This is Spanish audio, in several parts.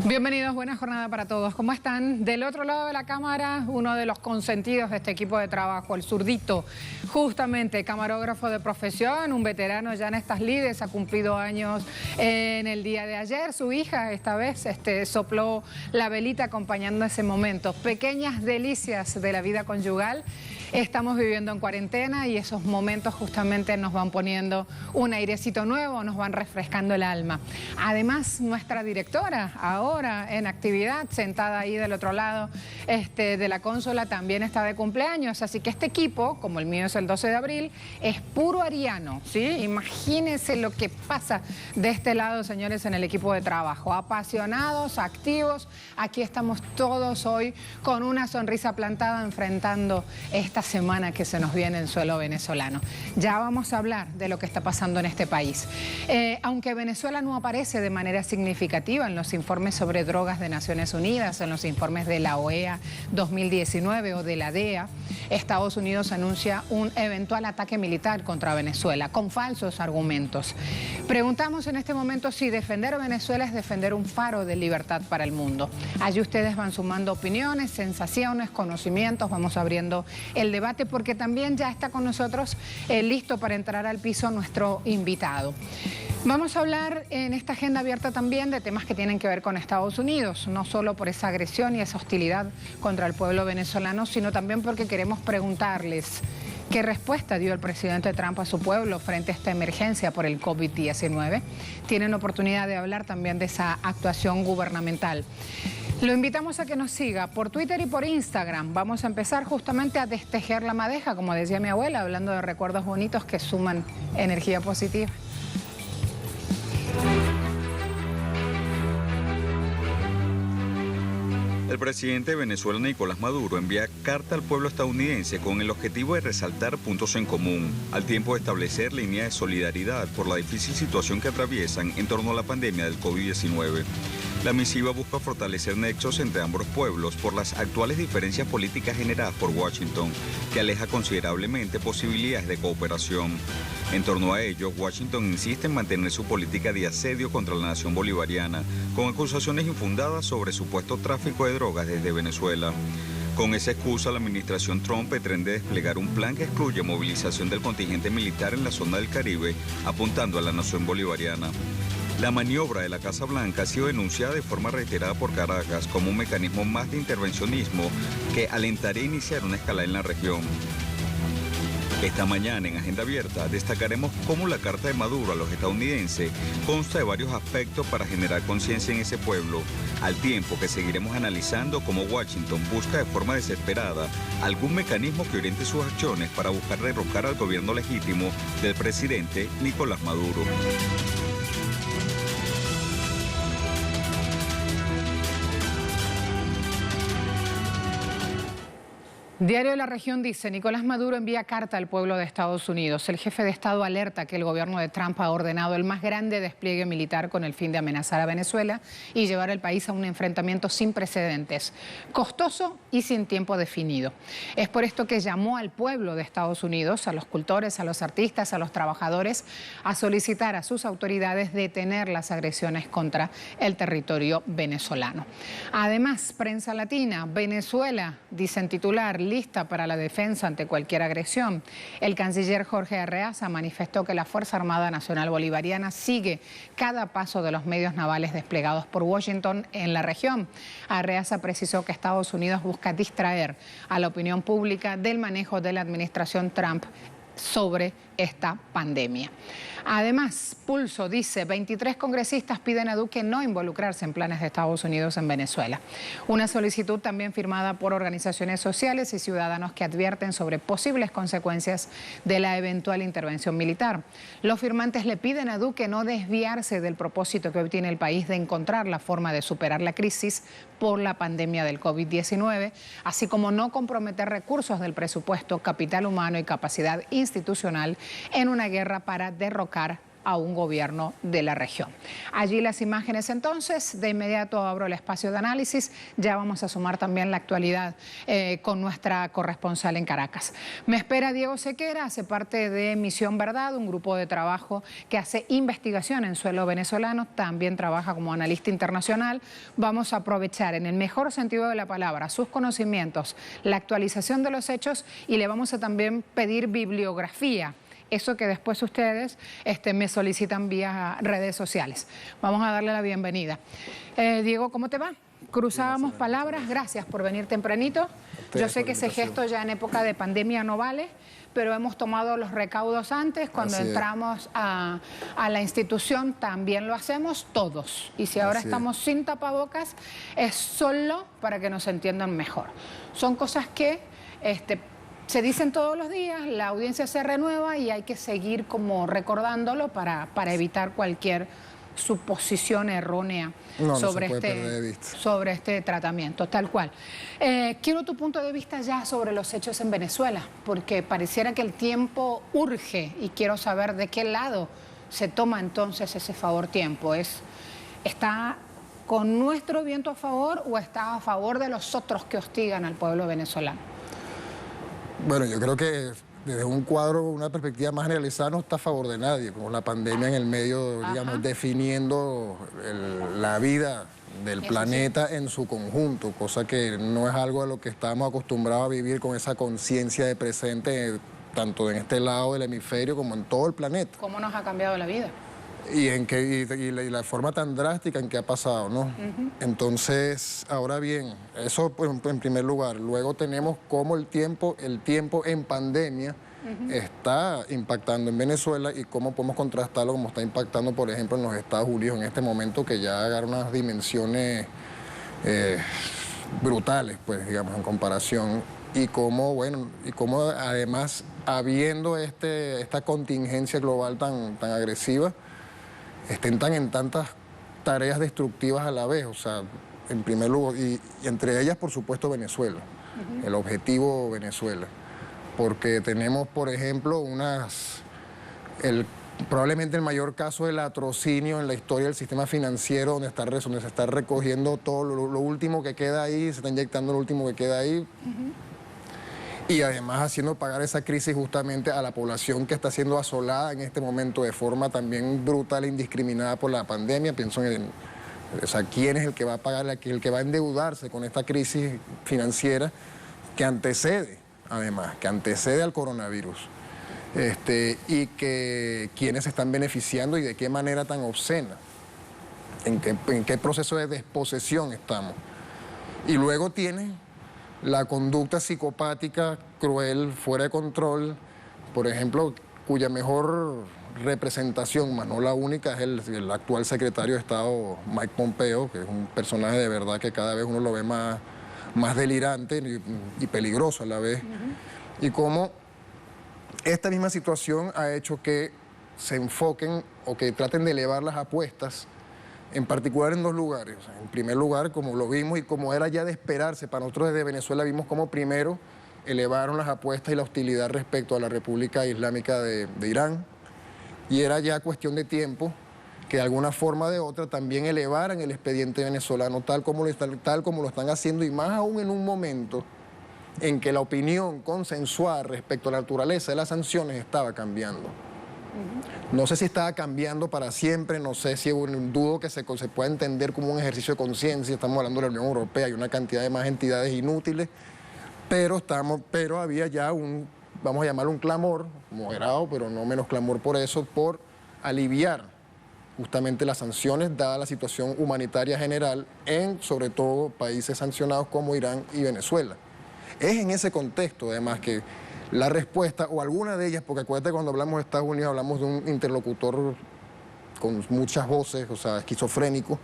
Bienvenidos, buena jornada para todos. ¿Cómo están? Del otro lado de la cámara, uno de los consentidos de este equipo de trabajo, el zurdito, justamente camarógrafo de profesión, un veterano ya en estas lides, ha cumplido años en el día de ayer. Su hija esta vez sopló la velita acompañando ese momento. Pequeñas delicias de la vida conyugal. Estamos viviendo en cuarentena y esos momentos justamente nos van poniendo un airecito nuevo, nos van refrescando el alma. Además, nuestra directora, ahora en actividad, sentada ahí del otro lado de la consola, también está de cumpleaños. Así que este equipo, como el mío es el 12 de abril, es puro ariano, ¿sí? Imagínense lo que pasa de este lado, señores, en el equipo de trabajo. Apasionados, activos, aquí estamos todos hoy con una sonrisa plantada enfrentando esta semana que se nos viene en suelo venezolano. Ya vamos a hablar de lo que está pasando en este país. Aunque Venezuela no aparece de manera significativa en los informes sobre drogas de Naciones Unidas, en los informes de la OEA 2019 o de la DEA, Estados Unidos anuncia un eventual ataque militar contra Venezuela con falsos argumentos. Preguntamos en este momento si defender a Venezuela es defender un faro de libertad para el mundo. Allí ustedes van sumando opiniones, sensaciones, conocimientos, vamos abriendo el debate porque también ya está con nosotros listo para entrar al piso nuestro invitado. Vamos a hablar en esta agenda abierta también de temas que tienen que ver con Estados Unidos, no solo por esa agresión y esa hostilidad contra el pueblo venezolano, sino también porque queremos preguntarles qué respuesta dio el presidente Trump a su pueblo frente a esta emergencia por el COVID-19. Tienen oportunidad de hablar también de esa actuación gubernamental. Lo invitamos a que nos siga por Twitter y por Instagram. Vamos a empezar justamente a destejer la madeja, como decía mi abuela, hablando de recuerdos bonitos que suman energía positiva. El presidente de Venezuela, Nicolás Maduro, envía carta al pueblo estadounidense con el objetivo de resaltar puntos en común, al tiempo de establecer líneas de solidaridad por la difícil situación que atraviesan en torno a la pandemia del COVID-19. La misiva busca fortalecer nexos entre ambos pueblos por las actuales diferencias políticas generadas por Washington, que aleja considerablemente posibilidades de cooperación. En torno a ello, Washington insiste en mantener su política de asedio contra la nación bolivariana, con acusaciones infundadas sobre supuesto tráfico de drogas desde Venezuela. Con esa excusa, la administración Trump pretende desplegar un plan que excluye movilización del contingente militar en la zona del Caribe, apuntando a la nación bolivariana. La maniobra de la Casa Blanca ha sido denunciada de forma reiterada por Caracas como un mecanismo más de intervencionismo que alentaría iniciar una escalada en la región. Esta mañana en Agenda Abierta destacaremos cómo la carta de Maduro a los estadounidenses consta de varios aspectos para generar conciencia en ese pueblo, al tiempo que seguiremos analizando cómo Washington busca de forma desesperada algún mecanismo que oriente sus acciones para buscar derrocar al gobierno legítimo del presidente Nicolás Maduro. Diario de la Región dice, Nicolás Maduro envía carta al pueblo de Estados Unidos. El jefe de Estado alerta que el gobierno de Trump ha ordenado el más grande despliegue militar con el fin de amenazar a Venezuela y llevar al país a un enfrentamiento sin precedentes, costoso y sin tiempo definido. Es por esto que llamó al pueblo de Estados Unidos, a los cultores, a los artistas, a los trabajadores, a solicitar a sus autoridades detener las agresiones contra el territorio venezolano. Además, Prensa Latina, Venezuela, dice en titular, lista para la defensa ante cualquier agresión. El canciller Jorge Arreaza manifestó que la Fuerza Armada Nacional Bolivariana sigue cada paso de los medios navales desplegados por Washington en la región. Arreaza precisó que Estados Unidos busca distraer a la opinión pública del manejo de la administración Trump sobre esta pandemia. Además, Pulso dice, 23 congresistas piden a Duque no involucrarse en planes de Estados Unidos en Venezuela. Una solicitud también firmada por organizaciones sociales y ciudadanos que advierten sobre posibles consecuencias de la eventual intervención militar. Los firmantes le piden a Duque no desviarse del propósito que hoy tiene el país de encontrar la forma de superar la crisis por la pandemia del COVID-19, así como no comprometer recursos del presupuesto, capital humano y capacidad institucional en una guerra para derrocar a un gobierno de la región. Allí las imágenes entonces, de inmediato abro el espacio de análisis, ya vamos a sumar también la actualidad con nuestra corresponsal en Caracas. Me espera Diego Sequera, hace parte de Misión Verdad, un grupo de trabajo que hace investigación en suelo venezolano, también trabaja como analista internacional. Vamos a aprovechar en el mejor sentido de la palabra sus conocimientos, la actualización de los hechos y le vamos a también pedir bibliografía. Eso que después ustedes me solicitan vía redes sociales. Vamos a darle la bienvenida. Diego, ¿cómo te va? Cruzábamos palabras, gracias por venir tempranito. Yo sé que ese gesto ya en época de pandemia no vale, pero hemos tomado los recaudos antes. Cuando entramos a la institución también lo hacemos todos. Y si ahora estamos sin tapabocas, es solo para que nos entiendan mejor. Son cosas que se dicen todos los días, la audiencia se renueva y hay que seguir como recordándolo para evitar cualquier suposición errónea sobre este tratamiento, tal cual. Quiero tu punto de vista ya sobre los hechos en Venezuela, porque pareciera que el tiempo urge y quiero saber de qué lado se toma entonces ese favor tiempo. ¿Está con nuestro viento a favor o está a favor de los otros que hostigan al pueblo venezolano? Bueno, yo creo que desde un cuadro, una perspectiva más generalizada, no está a favor de nadie, con la pandemia en el medio, digamos, definiendo la vida del planeta en su conjunto, cosa que no es algo a lo que estamos acostumbrados a vivir con esa conciencia de presente, tanto en este lado del hemisferio como en todo el planeta. ¿Cómo nos ha cambiado la vida? Y la forma tan drástica en que ha pasado, ¿no? Entonces, ahora bien, eso pues, en primer lugar. Luego tenemos cómo el tiempo en pandemia está impactando en Venezuela y cómo podemos contrastarlo como está impactando, por ejemplo, en los Estados Unidos en este momento, que ya agarra unas dimensiones brutales, pues, digamos, en comparación. Y cómo, bueno, además, habiendo esta contingencia global tan agresiva, estén en tantas tareas destructivas a la vez, o sea, en primer lugar, y entre ellas, por supuesto, Venezuela, el objetivo Venezuela, porque tenemos, por ejemplo, probablemente el mayor caso de latrocinio en la historia del sistema financiero, donde se está recogiendo todo lo último que queda ahí, se está inyectando lo último que queda ahí, y además haciendo pagar esa crisis justamente a la población que está siendo asolada en este momento de forma también brutal e indiscriminada por la pandemia. Pienso quién es el que va a pagar, el que va a endeudarse con esta crisis financiera que antecede, además, al coronavirus. Y que quiénes se están beneficiando y de qué manera tan obscena, en qué proceso de desposesión estamos. Y luego tiene la conducta psicopática, cruel, fuera de control, por ejemplo, cuya mejor representación, más no la única, es el actual secretario de Estado, Mike Pompeo, que es un personaje de verdad que cada vez uno lo ve más delirante y peligroso a la vez. Y cómo esta misma situación ha hecho que se enfoquen o que traten de elevar las apuestas, en particular en dos lugares. En primer lugar, como lo vimos y como era ya de esperarse, para nosotros desde Venezuela vimos como primero elevaron las apuestas y la hostilidad respecto a la República Islámica de Irán, y era ya cuestión de tiempo que de alguna forma o de otra también elevaran el expediente venezolano tal como lo están haciendo, y más aún en un momento en que la opinión consensuada respecto a la naturaleza de las sanciones estaba cambiando. No sé si estaba cambiando para siempre, no sé si dudo que se pueda entender como un ejercicio de conciencia. Estamos hablando de la Unión Europea y una cantidad de más entidades inútiles, pero había ya vamos a llamarlo un clamor, moderado, pero no menos clamor por eso, por aliviar justamente las sanciones, dada la situación humanitaria general en, sobre todo, países sancionados como Irán y Venezuela. Es en ese contexto, además, que la respuesta, o alguna de ellas, porque acuérdate, cuando hablamos de Estados Unidos hablamos de un interlocutor con muchas voces, o sea, esquizofrénico.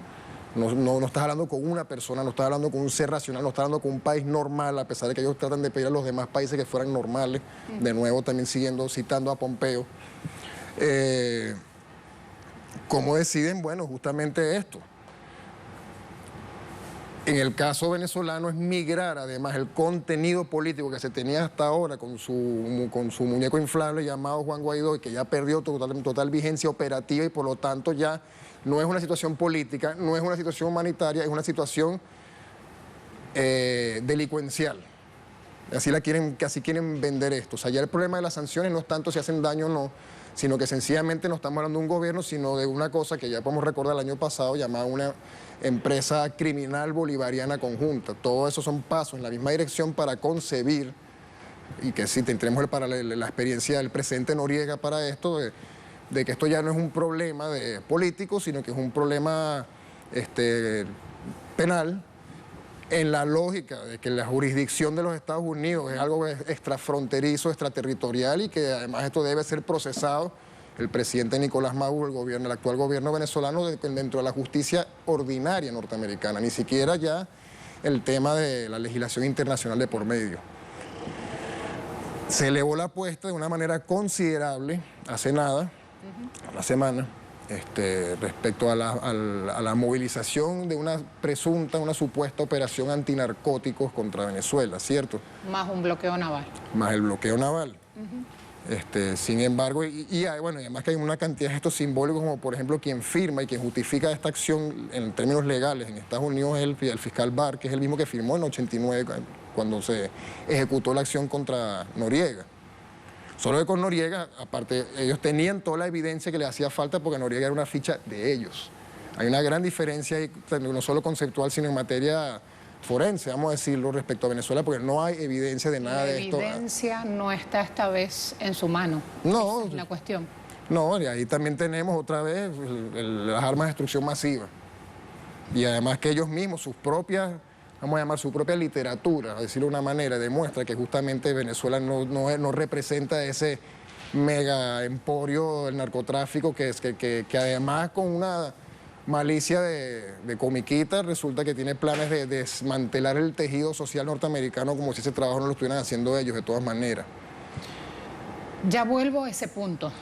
No estás hablando con una persona, no estás hablando con un ser racional, no estás hablando con un país normal, a pesar de que ellos tratan de pedir a los demás países que fueran normales. De nuevo, también citando a Pompeo. ¿Cómo deciden? Bueno, justamente esto. En el caso venezolano es migrar además el contenido político que se tenía hasta ahora con su muñeco inflable llamado Juan Guaidó y que ya perdió total vigencia operativa y por lo tanto ya no es una situación política, no es una situación humanitaria, es una situación delincuencial. Así quieren vender esto. O sea, ya el problema de las sanciones no es tanto si hacen daño o no, sino que sencillamente no estamos hablando de un gobierno, sino de una cosa que ya podemos recordar el año pasado, llamada una empresa criminal bolivariana conjunta. Todo eso son pasos en la misma dirección para concebir, y que sí, tenemos la experiencia del presidente Noriega para esto, de que esto ya no es un problema político, sino que es un problema penal, en la lógica de que la jurisdicción de los Estados Unidos es algo extrafronterizo, extraterritorial y que además esto debe ser procesado. El presidente Nicolás Maduro, el actual gobierno venezolano, dentro de la justicia ordinaria norteamericana, ni siquiera ya el tema de la legislación internacional de por medio. Se elevó la apuesta de una manera considerable hace nada, una semana, respecto a la movilización de una supuesta operación antinarcóticos contra Venezuela, ¿cierto? Más un bloqueo naval. Más el bloqueo naval. Sin embargo, bueno, además que hay una cantidad de gestos simbólicos, como por ejemplo quien firma y quien justifica esta acción en términos legales en Estados Unidos es el fiscal Barr, que es el mismo que firmó en 89 cuando se ejecutó la acción contra Noriega. Solo que con Noriega, aparte, ellos tenían toda la evidencia que les hacía falta porque Noriega era una ficha de ellos. Hay una gran diferencia ahí, no solo conceptual, sino en materia forense, vamos a decirlo, respecto a Venezuela, porque no hay evidencia de nada de esto. La evidencia no está esta vez en su mano. No. Esa es la cuestión. No, y ahí también tenemos otra vez las armas de destrucción masiva. Y además que ellos mismos, sus propias, vamos a llamar su propia literatura, a decirlo de una manera, demuestra que justamente Venezuela no representa ese mega emporio del narcotráfico que además con una malicia de comiquita resulta que tiene planes de desmantelar el tejido social norteamericano como si ese trabajo no lo estuvieran haciendo ellos de todas maneras. Ya vuelvo a ese punto.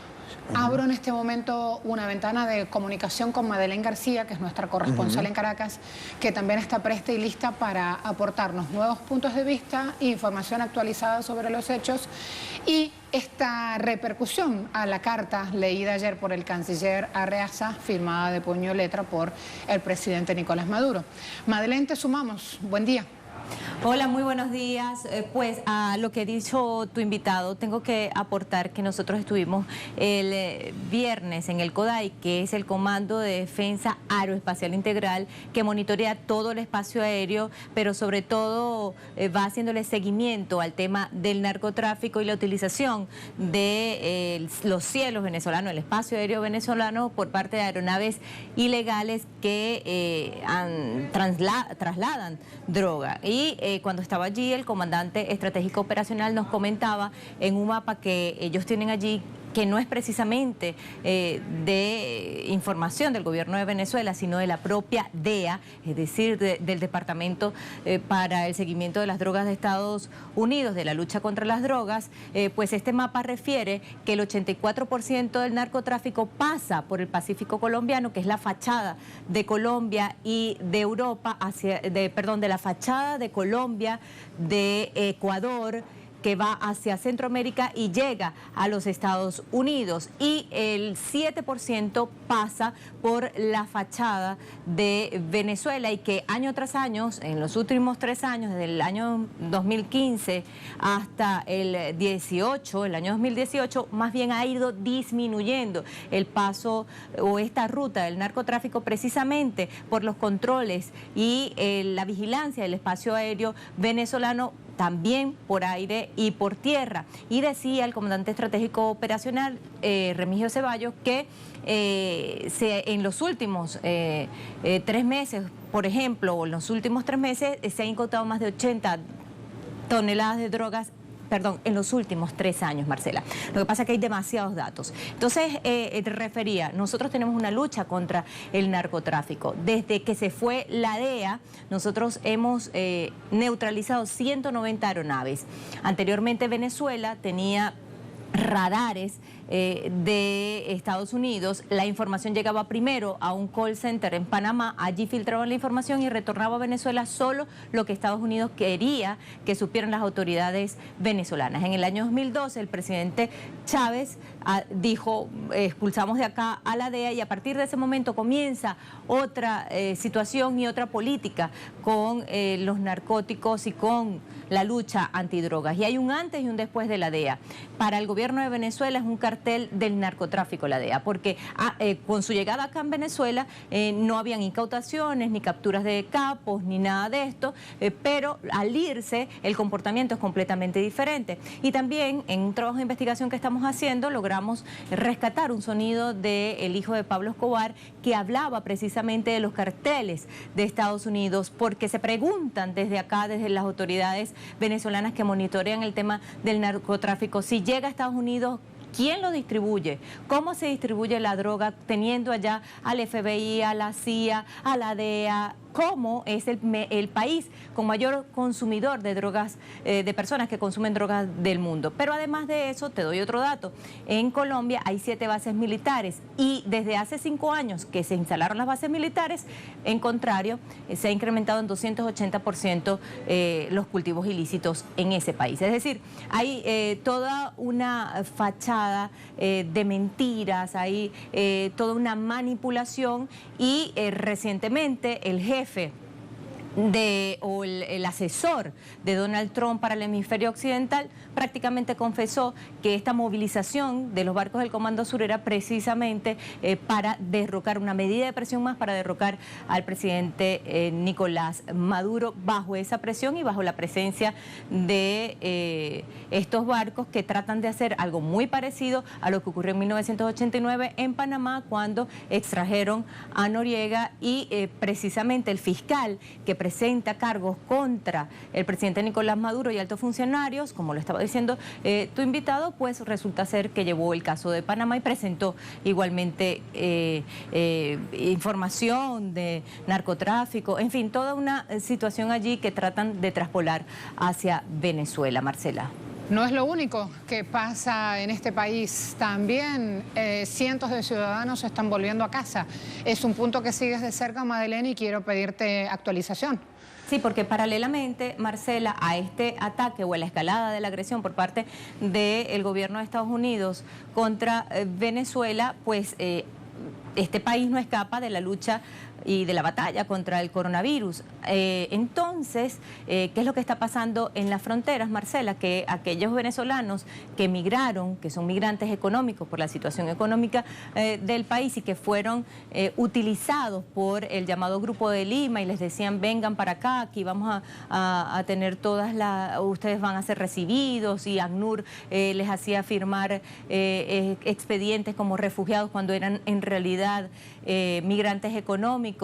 Abro en este momento una ventana de comunicación con Madeleine García, que es nuestra corresponsal en Caracas, que también está presta y lista para aportarnos nuevos puntos de vista, información actualizada sobre los hechos y esta repercusión a la carta leída ayer por el canciller Arreaza, firmada de puño y letra por el presidente Nicolás Maduro. Madeleine, te sumamos. Buen día. Hola, muy buenos días. Pues a lo que ha dicho tu invitado, tengo que aportar que nosotros estuvimos el viernes en el CODAI, que es el Comando de Defensa Aeroespacial Integral, que monitorea todo el espacio aéreo, pero sobre todo va haciéndole seguimiento al tema del narcotráfico y la utilización de los cielos venezolanos, el espacio aéreo venezolano por parte de aeronaves ilegales que trasladan droga. Y cuando estaba allí, el comandante estratégico operacional nos comentaba en un mapa que ellos tienen allí, que no es precisamente de información del gobierno de Venezuela, sino de la propia DEA, es decir, del Departamento para el Seguimiento de las Drogas de Estados Unidos, de la lucha contra las drogas. Pues este mapa refiere que el 84% del narcotráfico pasa por el Pacífico colombiano, que es la fachada de Colombia y de Europa, de la fachada de Colombia, de Ecuador, que va hacia Centroamérica y llega a los Estados Unidos, y el 7% pasa por la fachada de Venezuela, y que año tras año, en los últimos 3 años, desde el año 2015 hasta el año 2018, más bien ha ido disminuyendo el paso o esta ruta del narcotráfico, precisamente por los controles y la vigilancia del espacio aéreo venezolano, también por aire y por tierra. Y decía el comandante estratégico operacional, Remigio Ceballos, que en los últimos 3 meses, por ejemplo, o en los últimos 3 meses, se han incautado más de 80 toneladas de drogas. Perdón, en los últimos 3 años, Marcela. Lo que pasa es que hay demasiados datos. Entonces, te refería, nosotros tenemos una lucha contra el narcotráfico. Desde que se fue la DEA, nosotros hemos neutralizado 190 aeronaves. Anteriormente Venezuela tenía radares de Estados Unidos, la información llegaba primero a un call center en Panamá, allí filtraban la información y retornaba a Venezuela solo lo que Estados Unidos quería que supieran las autoridades venezolanas. En el año 2012 el presidente Chávez dijo, expulsamos de acá a la DEA, y a partir de ese momento comienza otra situación y otra política con los narcóticos y con la lucha antidrogas. Y hay un antes y un después de la DEA. Para el gobierno de Venezuela es un cartel del narcotráfico la DEA, porque con su llegada acá en Venezuela no habían incautaciones, ni capturas de capos, ni nada de esto, pero al irse el comportamiento es completamente diferente. Y también en un trabajo de investigación que estamos haciendo logramos rescatar un sonido del hijo de Pablo Escobar que hablaba precisamente de los carteles de Estados Unidos, porque se preguntan desde acá, desde las autoridades venezolanas que monitorean el tema del narcotráfico, si llega a Estados Unidos, ¿quién lo distribuye? ¿Cómo se distribuye la droga teniendo allá al FBI, a la CIA, a la DEA? ¿Cómo es el país con mayor consumidor de drogas, de personas que consumen drogas del mundo? Pero además de eso, te doy otro dato. En Colombia hay 7 bases militares y desde hace 5 años que se instalaron las bases militares, en contrario, se ha incrementado en 280% los cultivos ilícitos en ese país. Es decir, hay toda una fachada de mentiras, hay toda una manipulación y recientemente el jefe o el asesor de Donald Trump para el hemisferio occidental prácticamente confesó que esta movilización de los barcos del Comando Sur era precisamente para derrocar, una medida de presión más para derrocar al presidente Nicolás Maduro, bajo esa presión y bajo la presencia de estos barcos que tratan de hacer algo muy parecido a lo que ocurrió en 1989 en Panamá, cuando extrajeron a Noriega y precisamente el fiscal que presenta cargos contra el presidente Nicolás Maduro y altos funcionarios, como lo estaba diciendo tu invitado, pues resulta ser que llevó el caso de Panamá y presentó igualmente información de narcotráfico, en fin, toda una situación allí que tratan de traspolar hacia Venezuela. Marcela. No es lo único que pasa en este país. También cientos de ciudadanos se están volviendo a casa. Es un punto que sigues de cerca, Madeleine, y quiero pedirte actualización. Sí, porque paralelamente, Marcela, a este ataque o a la escalada de la agresión por parte del gobierno de Estados Unidos contra Venezuela, pues este país no escapa de la lucha y de la batalla contra el coronavirus. Entonces, ¿qué es lo que está pasando en las fronteras, Marcela? Que aquellos venezolanos que emigraron, que son migrantes económicos por la situación económica del país y que fueron utilizados por el llamado Grupo de Lima y les decían vengan para acá, aquí vamos a tener ustedes van a ser recibidos, y ACNUR les hacía firmar expedientes como refugiados cuando eran en realidad migrantes económicos.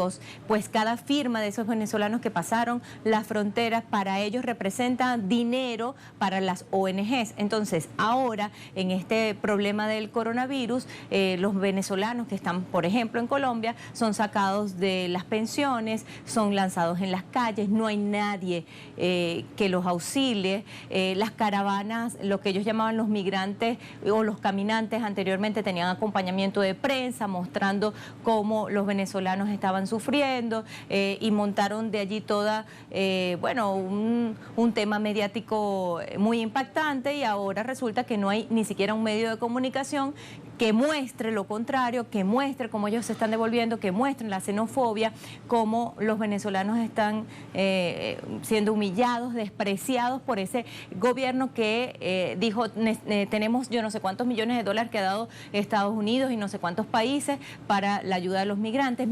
Pues cada firma de esos venezolanos que pasaron las fronteras para ellos representa dinero para las ONGs. Entonces, ahora en este problema del coronavirus, los venezolanos que están, por ejemplo, en Colombia, son sacados de las pensiones, son lanzados en las calles, no hay nadie que los auxilie. Las caravanas, lo que ellos llamaban los migrantes o los caminantes anteriormente, tenían acompañamiento de prensa mostrando cómo los venezolanos estaban sufriendo y montaron de allí toda, un tema mediático muy impactante, y ahora resulta que no hay ni siquiera un medio de comunicación que muestre lo contrario, que muestre cómo ellos se están devolviendo, que muestren la xenofobia, cómo los venezolanos están siendo humillados, despreciados por ese gobierno que dijo tenemos yo no sé cuántos millones de dólares que ha dado Estados Unidos y no sé cuántos países para la ayuda de los migrantes.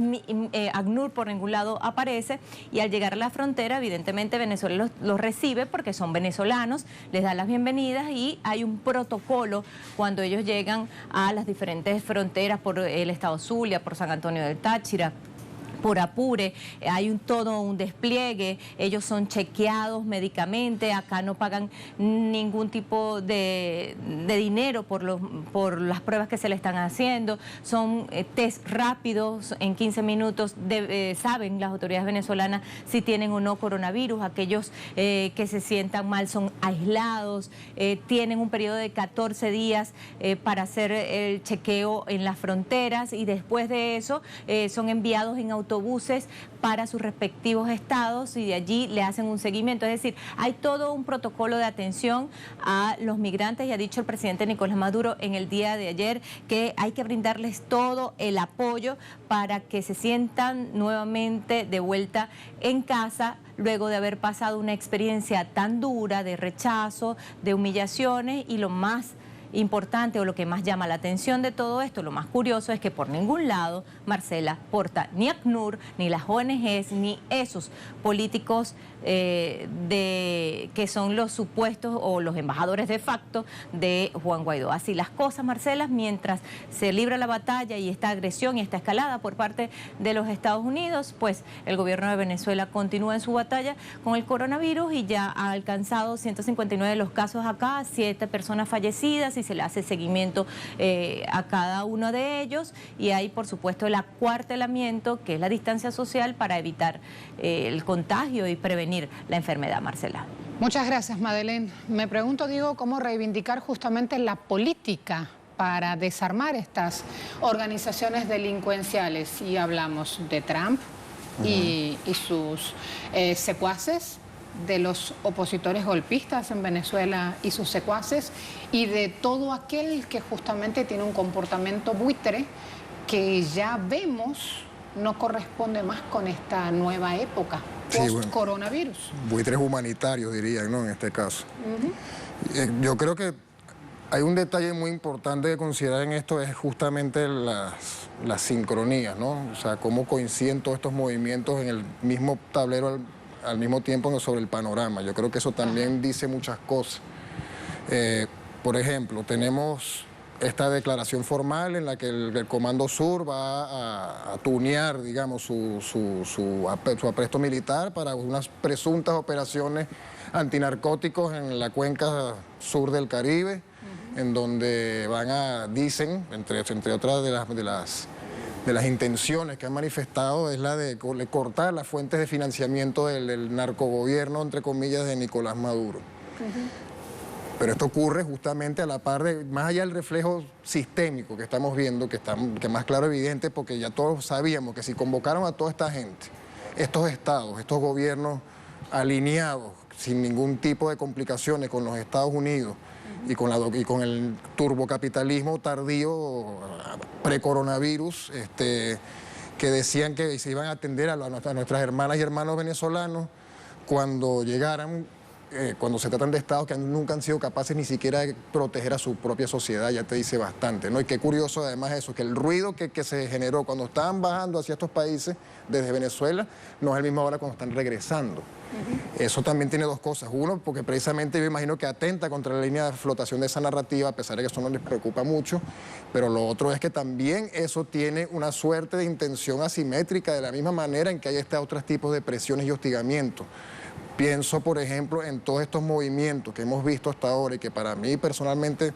ACNUR por ningún lado aparece, y al llegar a la frontera evidentemente Venezuela los recibe porque son venezolanos, les da las bienvenidas y hay un protocolo cuando ellos llegan a las diferentes fronteras por el estado Zulia, por San Antonio del Táchira, por apure, hay todo un despliegue, ellos son chequeados médicamente, acá no pagan ningún tipo de dinero por las pruebas que se le están haciendo, son test rápidos, en 15 minutos saben las autoridades venezolanas si tienen o no coronavirus, aquellos que se sientan mal son aislados, tienen un periodo de 14 días para hacer el chequeo en las fronteras y después de eso son enviados en autobuses para sus respectivos estados y de allí le hacen un seguimiento. Es decir, hay todo un protocolo de atención a los migrantes y ha dicho el presidente Nicolás Maduro en el día de ayer que hay que brindarles todo el apoyo para que se sientan nuevamente de vuelta en casa luego de haber pasado una experiencia tan dura de rechazo, de humillaciones y lo más importante o lo que más llama la atención de todo esto, lo más curioso es que por ningún lado, Marcela Porta, ni ACNUR, ni las ONGs, ni esos políticos que son los supuestos o los embajadores de facto de Juan Guaidó. Así las cosas, Marcela, mientras se libra la batalla y esta agresión y esta escalada por parte de los Estados Unidos, pues el gobierno de Venezuela continúa en su batalla con el coronavirus y ya ha alcanzado 159 de los casos acá, 7 personas fallecidas y se le hace seguimiento a cada uno de ellos y hay por supuesto el acuartelamiento que es la distancia social para evitar el contagio y prevenir la enfermedad, Marcela. Muchas gracias, Madeleine. Me pregunto, Diego, cómo reivindicar justamente la política para desarmar estas organizaciones delincuenciales. Y hablamos de Trump y sus secuaces, de los opositores golpistas en Venezuela y sus secuaces, y de todo aquel que justamente tiene un comportamiento buitre que ya vemos no corresponde más con esta nueva época post-coronavirus. Buitres humanitarios, dirían, ¿no? En este caso. Yo creo que hay un detalle muy importante que considerar en esto, es justamente las sincronías, ¿no? O sea, cómo coinciden todos estos movimientos en el mismo tablero al mismo tiempo sobre el panorama. Yo creo que eso también dice muchas cosas. Por ejemplo, tenemos esta declaración formal en la que el Comando Sur va a tunear, digamos, su apresto militar para unas presuntas operaciones antinarcóticos en la cuenca sur del Caribe, en donde dicen, entre otras de las intenciones que han manifestado, es la de cortar las fuentes de financiamiento del narcogobierno, entre comillas, de Nicolás Maduro. Pero esto ocurre justamente a la par de, más allá del reflejo sistémico que estamos viendo, que es más claro evidente, porque ya todos sabíamos que si convocaron a toda esta gente, estos estados, estos gobiernos alineados, sin ningún tipo de complicaciones con los Estados Unidos y con el turbocapitalismo tardío, pre-coronavirus, que decían que se iban a atender a nuestras hermanas y hermanos venezolanos cuando llegaran, cuando se tratan de estados que nunca han sido capaces ni siquiera de proteger a su propia sociedad, ya te dice bastante, ¿no? Y qué curioso además eso, que el ruido que se generó cuando estaban bajando hacia estos países desde Venezuela no es el mismo ahora cuando están regresando. Eso también tiene dos cosas. Uno, porque precisamente yo imagino que atenta contra la línea de flotación de esa narrativa, a pesar de que eso no les preocupa mucho, pero lo otro es que también eso tiene una suerte de intención asimétrica, de la misma manera en que hay otros tipos de presiones y hostigamientos. Pienso, por ejemplo, en todos estos movimientos que hemos visto hasta ahora y que para mí personalmente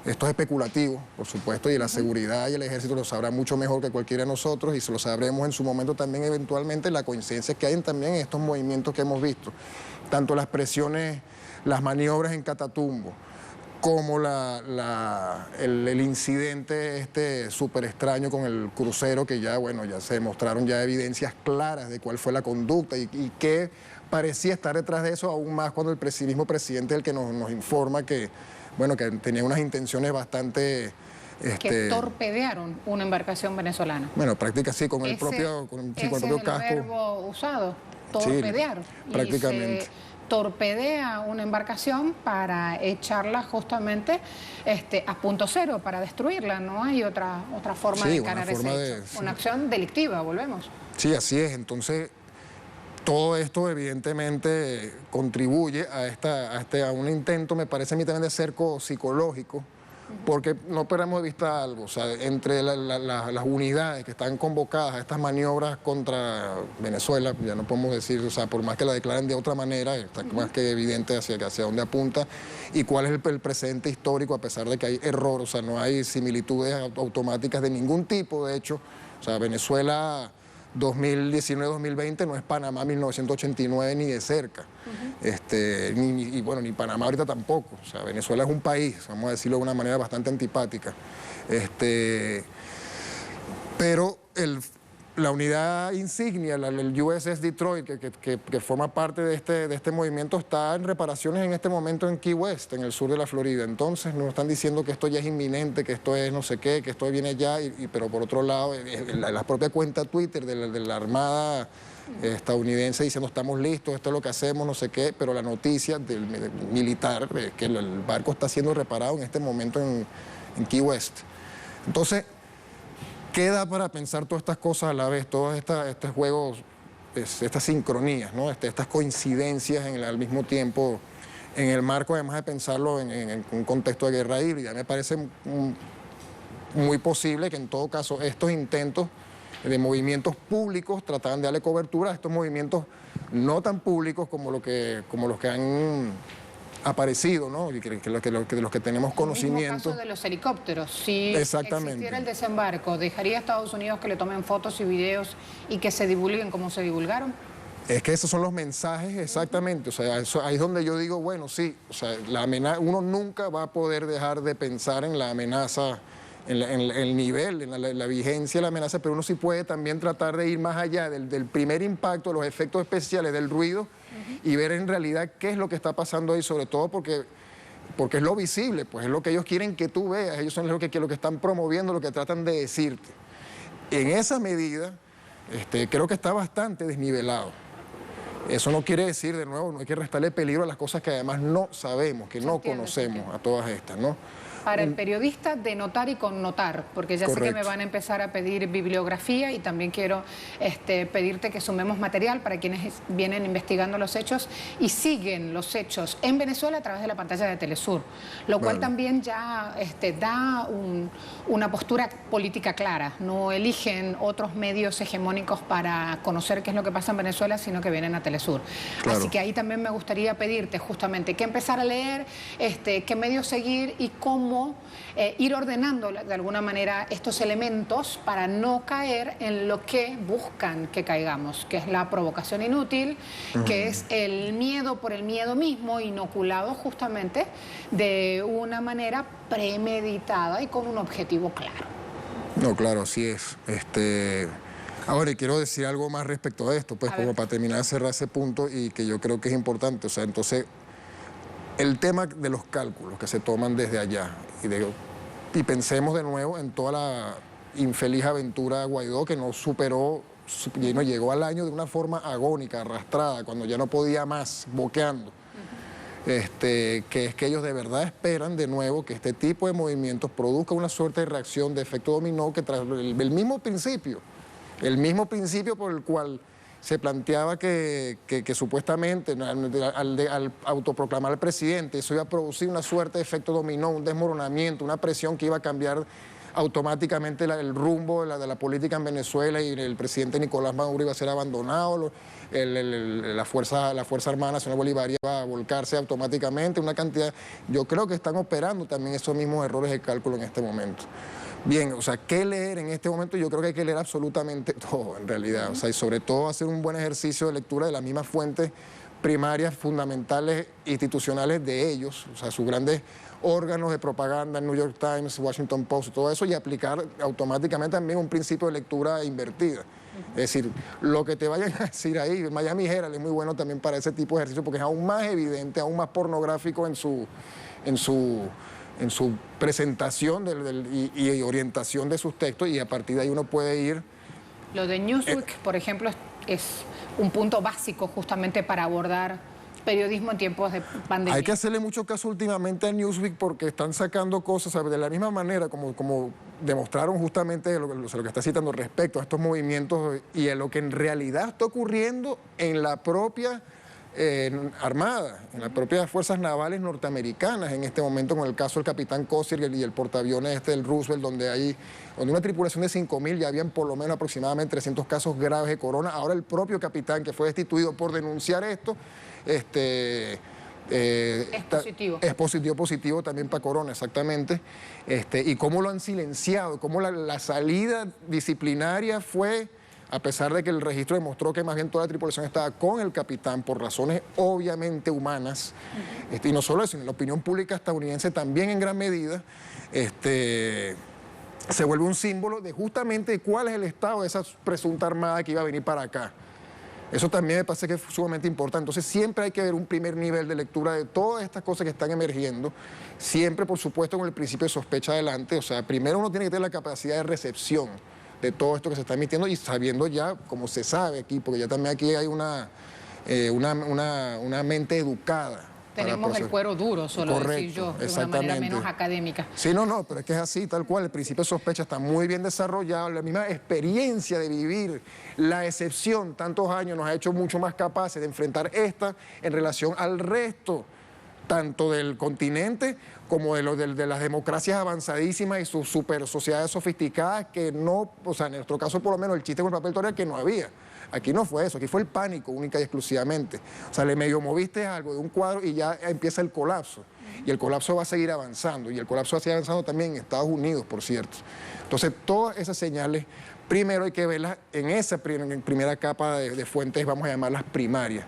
esto es especulativo, por supuesto, y la seguridad y el ejército lo sabrá mucho mejor que cualquiera de nosotros y se lo sabremos en su momento también eventualmente, la coincidencia que hay también en estos movimientos que hemos visto. Tanto las presiones, las maniobras en Catatumbo, como el incidente súper extraño con el crucero, que ya, bueno, ya se demostraron ya evidencias claras de cuál fue la conducta y qué parecía estar detrás de eso, aún más cuando el mismo presidente es el que nos informa que, bueno, que tenía unas intenciones bastante... que torpedearon una embarcación venezolana. Bueno, prácticamente sí, con el propio casco. Es el verbo usado, torpedear. Sí, prácticamente. Y se torpedea una embarcación para echarla justamente a punto cero, para destruirla. No hay otra forma de encarar ese hecho. Una acción delictiva, volvemos. Sí, así es. Entonces, todo esto evidentemente contribuye a un intento, me parece a mí también, de cerco psicológico porque no perdamos de vista algo, o sea, entre las unidades que están convocadas a estas maniobras contra Venezuela, ya no podemos decir, o sea, por más que la declaren de otra manera, está más que evidente hacia dónde apunta y cuál es el precedente histórico, a pesar de que hay error, o sea, no hay similitudes automáticas de ningún tipo, de hecho, o sea, Venezuela 2019-2020 no es Panamá 1989 ni de cerca. Ni Panamá ahorita tampoco. O sea, Venezuela es un país, vamos a decirlo de una manera bastante antipática. Pero la unidad insignia, el USS Detroit, que forma parte de este movimiento, está en reparaciones en este momento en Key West, en el sur de la Florida. Entonces nos están diciendo que esto ya es inminente, que esto es no sé qué, que esto viene ya, pero por otro lado, la propia cuenta Twitter de la Armada estadounidense diciendo estamos listos, esto es lo que hacemos, no sé qué, pero la noticia del militar es que el barco está siendo reparado en este momento en Key West. Entonces, queda para pensar todas estas cosas a la vez, todos estos juegos, estas sincronías, ¿no? Estas coincidencias al mismo tiempo, en el marco además de pensarlo en un contexto de guerra híbrida. Me parece muy posible que en todo caso estos intentos de movimientos públicos trataran de darle cobertura a estos movimientos no tan públicos como los que han aparecido, ¿no? Y que de los que tenemos conocimiento. El mismo caso de los helicópteros. Si existiera el desembarco, ¿dejaría a Estados Unidos que le tomen fotos y videos y que se divulguen como se divulgaron? Es que esos son los mensajes, exactamente. O sea, ahí es donde yo digo, bueno, sí, o sea, uno nunca va a poder dejar de pensar en la amenaza, en el nivel, en la vigencia de la amenaza, pero uno sí puede también tratar de ir más allá del primer impacto, de los efectos especiales, del ruido, y ver en realidad qué es lo que está pasando ahí, sobre todo porque es lo visible, pues es lo que ellos quieren que tú veas, ellos son lo que están promoviendo, lo que tratan de decirte. En esa medida, creo que está bastante desnivelado. Eso no quiere decir, de nuevo, no hay que restarle peligro a las cosas que además no sabemos, que no conocemos, a todas estas, ¿no? Para el periodista, denotar y connotar, porque ya sé que me van a empezar a pedir bibliografía y también quiero pedirte que sumemos material para quienes vienen investigando los hechos y siguen los hechos en Venezuela a través de la pantalla de Telesur, lo cual también ya da una postura política clara. No eligen otros medios hegemónicos para conocer qué es lo que pasa en Venezuela, sino que vienen a Telesur. Claro. Así que ahí también me gustaría pedirte justamente qué empezar a leer, qué medios seguir y cómo ir ordenando de alguna manera estos elementos para no caer en lo que buscan que caigamos, que es la provocación inútil, que es el miedo por el miedo mismo, inoculado justamente de una manera premeditada y con un objetivo claro. No, claro, así es. Ahora, y quiero decir algo más respecto a esto, pues como para terminar de cerrar ese punto y que yo creo que es importante. O sea, entonces, el tema de los cálculos que se toman desde allá, y pensemos de nuevo en toda la infeliz aventura de Guaidó, que no superó, no llegó al año de una forma agónica, arrastrada, cuando ya no podía más, boqueando. Que es que ellos de verdad esperan de nuevo que este tipo de movimientos produzca una suerte de reacción, de efecto dominó, que tras el mismo principio por el cual se planteaba que supuestamente al autoproclamar al presidente eso iba a producir una suerte de efecto dominó, un desmoronamiento, una presión que iba a cambiar automáticamente el rumbo de la política en Venezuela y el presidente Nicolás Maduro iba a ser abandonado, la Fuerza Armada Nacional Bolivariana iba a volcarse automáticamente, una cantidad. Yo creo que están operando también esos mismos errores de cálculo en este momento. Bien, o sea, ¿qué leer en este momento? Yo creo que hay que leer absolutamente todo, en realidad. O sea, y sobre todo hacer un buen ejercicio de lectura de las mismas fuentes primarias, fundamentales, institucionales de ellos, o sea, sus grandes órganos de propaganda, New York Times, Washington Post, todo eso, y aplicar automáticamente también un principio de lectura invertida. Es decir, lo que te vayan a decir ahí, Miami Herald es muy bueno también para ese tipo de ejercicio, porque es aún más evidente, aún más pornográfico en su presentación y orientación de sus textos, y a partir de ahí uno puede ir. Lo de Newsweek, por ejemplo, es un punto básico justamente para abordar periodismo en tiempos de pandemia. Hay que hacerle mucho caso últimamente a Newsweek porque están sacando cosas, ¿sabes? De la misma manera como demostraron justamente lo que está citando respecto a estos movimientos y a lo que en realidad está ocurriendo en la propia armada, en las propias fuerzas navales norteamericanas en este momento, con el caso del capitán Koster y el portaaviones del Roosevelt, donde una tripulación de 5.000 ya habían por lo menos aproximadamente 300 casos graves de corona. Ahora el propio capitán, que fue destituido por denunciar esto, es positivo también para corona, exactamente. Y cómo lo han silenciado, cómo la salida disciplinaria fue, a pesar de que el registro demostró que más bien toda la tripulación estaba con el capitán por razones obviamente humanas, y no solo eso, sino la opinión pública estadounidense también en gran medida, se vuelve un símbolo de justamente cuál es el estado de esa presunta armada que iba a venir para acá. Eso también me parece que es sumamente importante. Entonces siempre hay que ver un primer nivel de lectura de todas estas cosas que están emergiendo, siempre por supuesto con el principio de sospecha adelante. O sea, primero uno tiene que tener la capacidad de recepción de todo esto que se está emitiendo y sabiendo ya, como se sabe aquí, porque ya también aquí hay una mente educada. Tenemos el cuero duro, solo decir yo, de una manera menos académica. Sí, no, pero es que es así, tal cual. El principio de sospecha está muy bien desarrollado. La misma experiencia de vivir la excepción tantos años nos ha hecho mucho más capaces de enfrentar esta en relación al resto, tanto del continente como de las democracias avanzadísimas y sus super sociedades sofisticadas que no, o sea, en nuestro caso por lo menos el chiste con el papel toalla que no había. Aquí no fue eso, aquí fue el pánico única y exclusivamente. O sea, le medio moviste algo de un cuadro y ya empieza el colapso. Y el colapso va a seguir avanzando. Y el colapso va a seguir avanzando también en Estados Unidos, por cierto. Entonces, todas esas señales, primero hay que verlas en esa primera capa de fuentes, vamos a llamarlas primarias.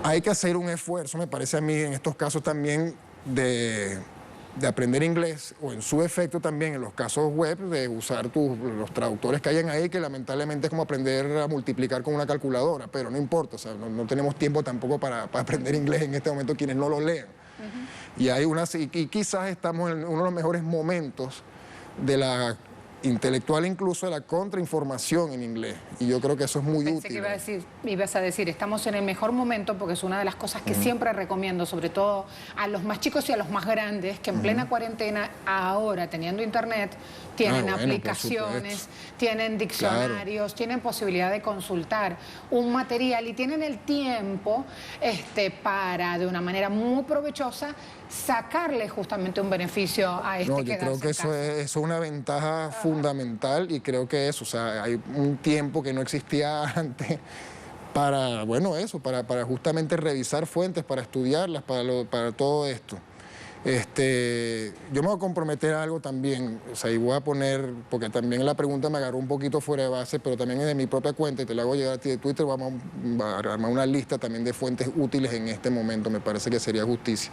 Hay que hacer un esfuerzo, me parece a mí, en estos casos también, de aprender inglés, o en su efecto también en los casos web, de usar los traductores que hayan ahí, que lamentablemente es como aprender a multiplicar con una calculadora, pero no importa, o sea, no tenemos tiempo tampoco para aprender inglés en este momento quienes no lo lean. Y quizás estamos en uno de los mejores momentos de la intelectual, incluso de la contrainformación en inglés, y yo creo que eso es muy útil. Pensé que ibas a decir, estamos en el mejor momento, porque es una de las cosas que siempre recomiendo, sobre todo a los más chicos y a los más grandes, que en plena cuarentena, ahora teniendo internet, tienen aplicaciones, tienen diccionarios, tienen posibilidad de consultar un material y tienen el tiempo para, de una manera muy provechosa, sacarle justamente un beneficio a yo creo que eso es una ventaja fundamental, y creo que eso, o sea, hay un tiempo que no existía antes para, bueno, eso, para justamente revisar fuentes, para estudiarlas, para todo esto. Yo me voy a comprometer a algo también, o sea, y voy a poner, porque también la pregunta me agarró un poquito fuera de base, pero también es de mi propia cuenta, y te la hago llegar a ti de Twitter. Vamos a armar una lista también de fuentes útiles en este momento, me parece que sería justicia.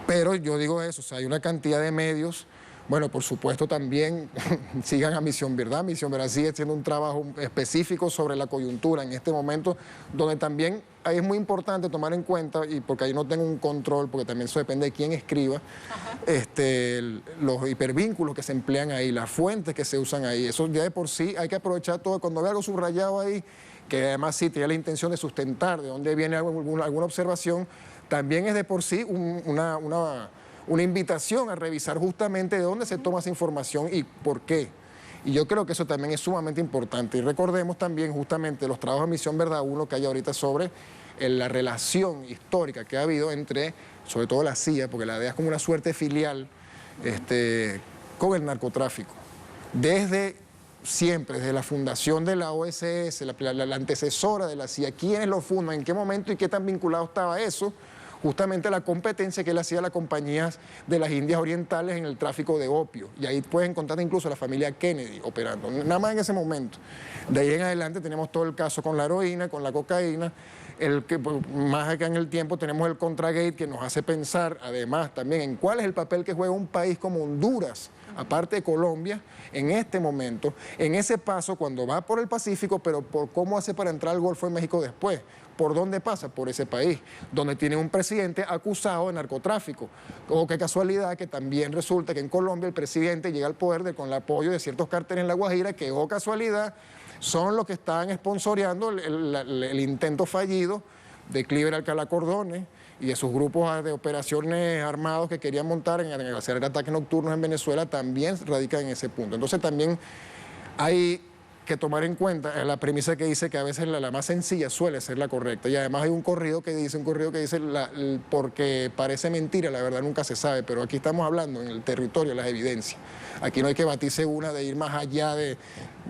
Pero yo digo eso, o sea, hay una cantidad de medios, bueno, por supuesto también sigan a Misión Verdad. Misión Verdad sigue haciendo un trabajo específico sobre la coyuntura en este momento, donde también ahí es muy importante tomar en cuenta, y porque ahí no tengo un control, porque también eso depende de quién escriba, los hipervínculos que se emplean ahí, las fuentes que se usan ahí, eso ya de por sí hay que aprovechar todo. Cuando ve algo subrayado ahí, que además sí tiene la intención de sustentar de dónde viene alguna observación, también es de por sí una invitación a revisar justamente de dónde se toma esa información y por qué. Y yo creo que eso también es sumamente importante. Y recordemos también justamente los trabajos de Misión Verdad 1 que hay ahorita sobre la relación histórica que ha habido entre, sobre todo la CIA, porque la DEA es como una suerte filial, con el narcotráfico. Desde siempre, desde la fundación de la OSS, la antecesora de la CIA, quiénes lo fundan, en qué momento y qué tan vinculado estaba eso, justamente la competencia que le hacía a las compañías de las Indias Orientales en el tráfico de opio. Y ahí puedes encontrar incluso a la familia Kennedy operando, nada más en ese momento. De ahí en adelante tenemos todo el caso con la heroína, con la cocaína, más acá en el tiempo tenemos el Contragate, que nos hace pensar además también en cuál es el papel que juega un país como Honduras, aparte de Colombia, en este momento, en ese paso cuando va por el Pacífico, pero por cómo hace para entrar al Golfo de México después. ¿Por dónde pasa? Por ese país, donde tiene un presidente acusado de narcotráfico. O qué casualidad que también resulta que en Colombia el presidente llega al poder con el apoyo de ciertos cárteles en La Guajira, que, oh casualidad, son los que están esponsoreando el intento fallido de Cliver Alcalá Cordones y de sus grupos de operaciones armados que querían montar en hacer ataques nocturnos en Venezuela, también radican en ese punto. Entonces también hay que tomar en cuenta la premisa que dice que a veces la más sencilla suele ser la correcta. Y además hay un corrido que dice porque parece mentira, la verdad nunca se sabe, pero aquí estamos hablando en el territorio de las evidencias. Aquí no hay que batirse una de ir más allá de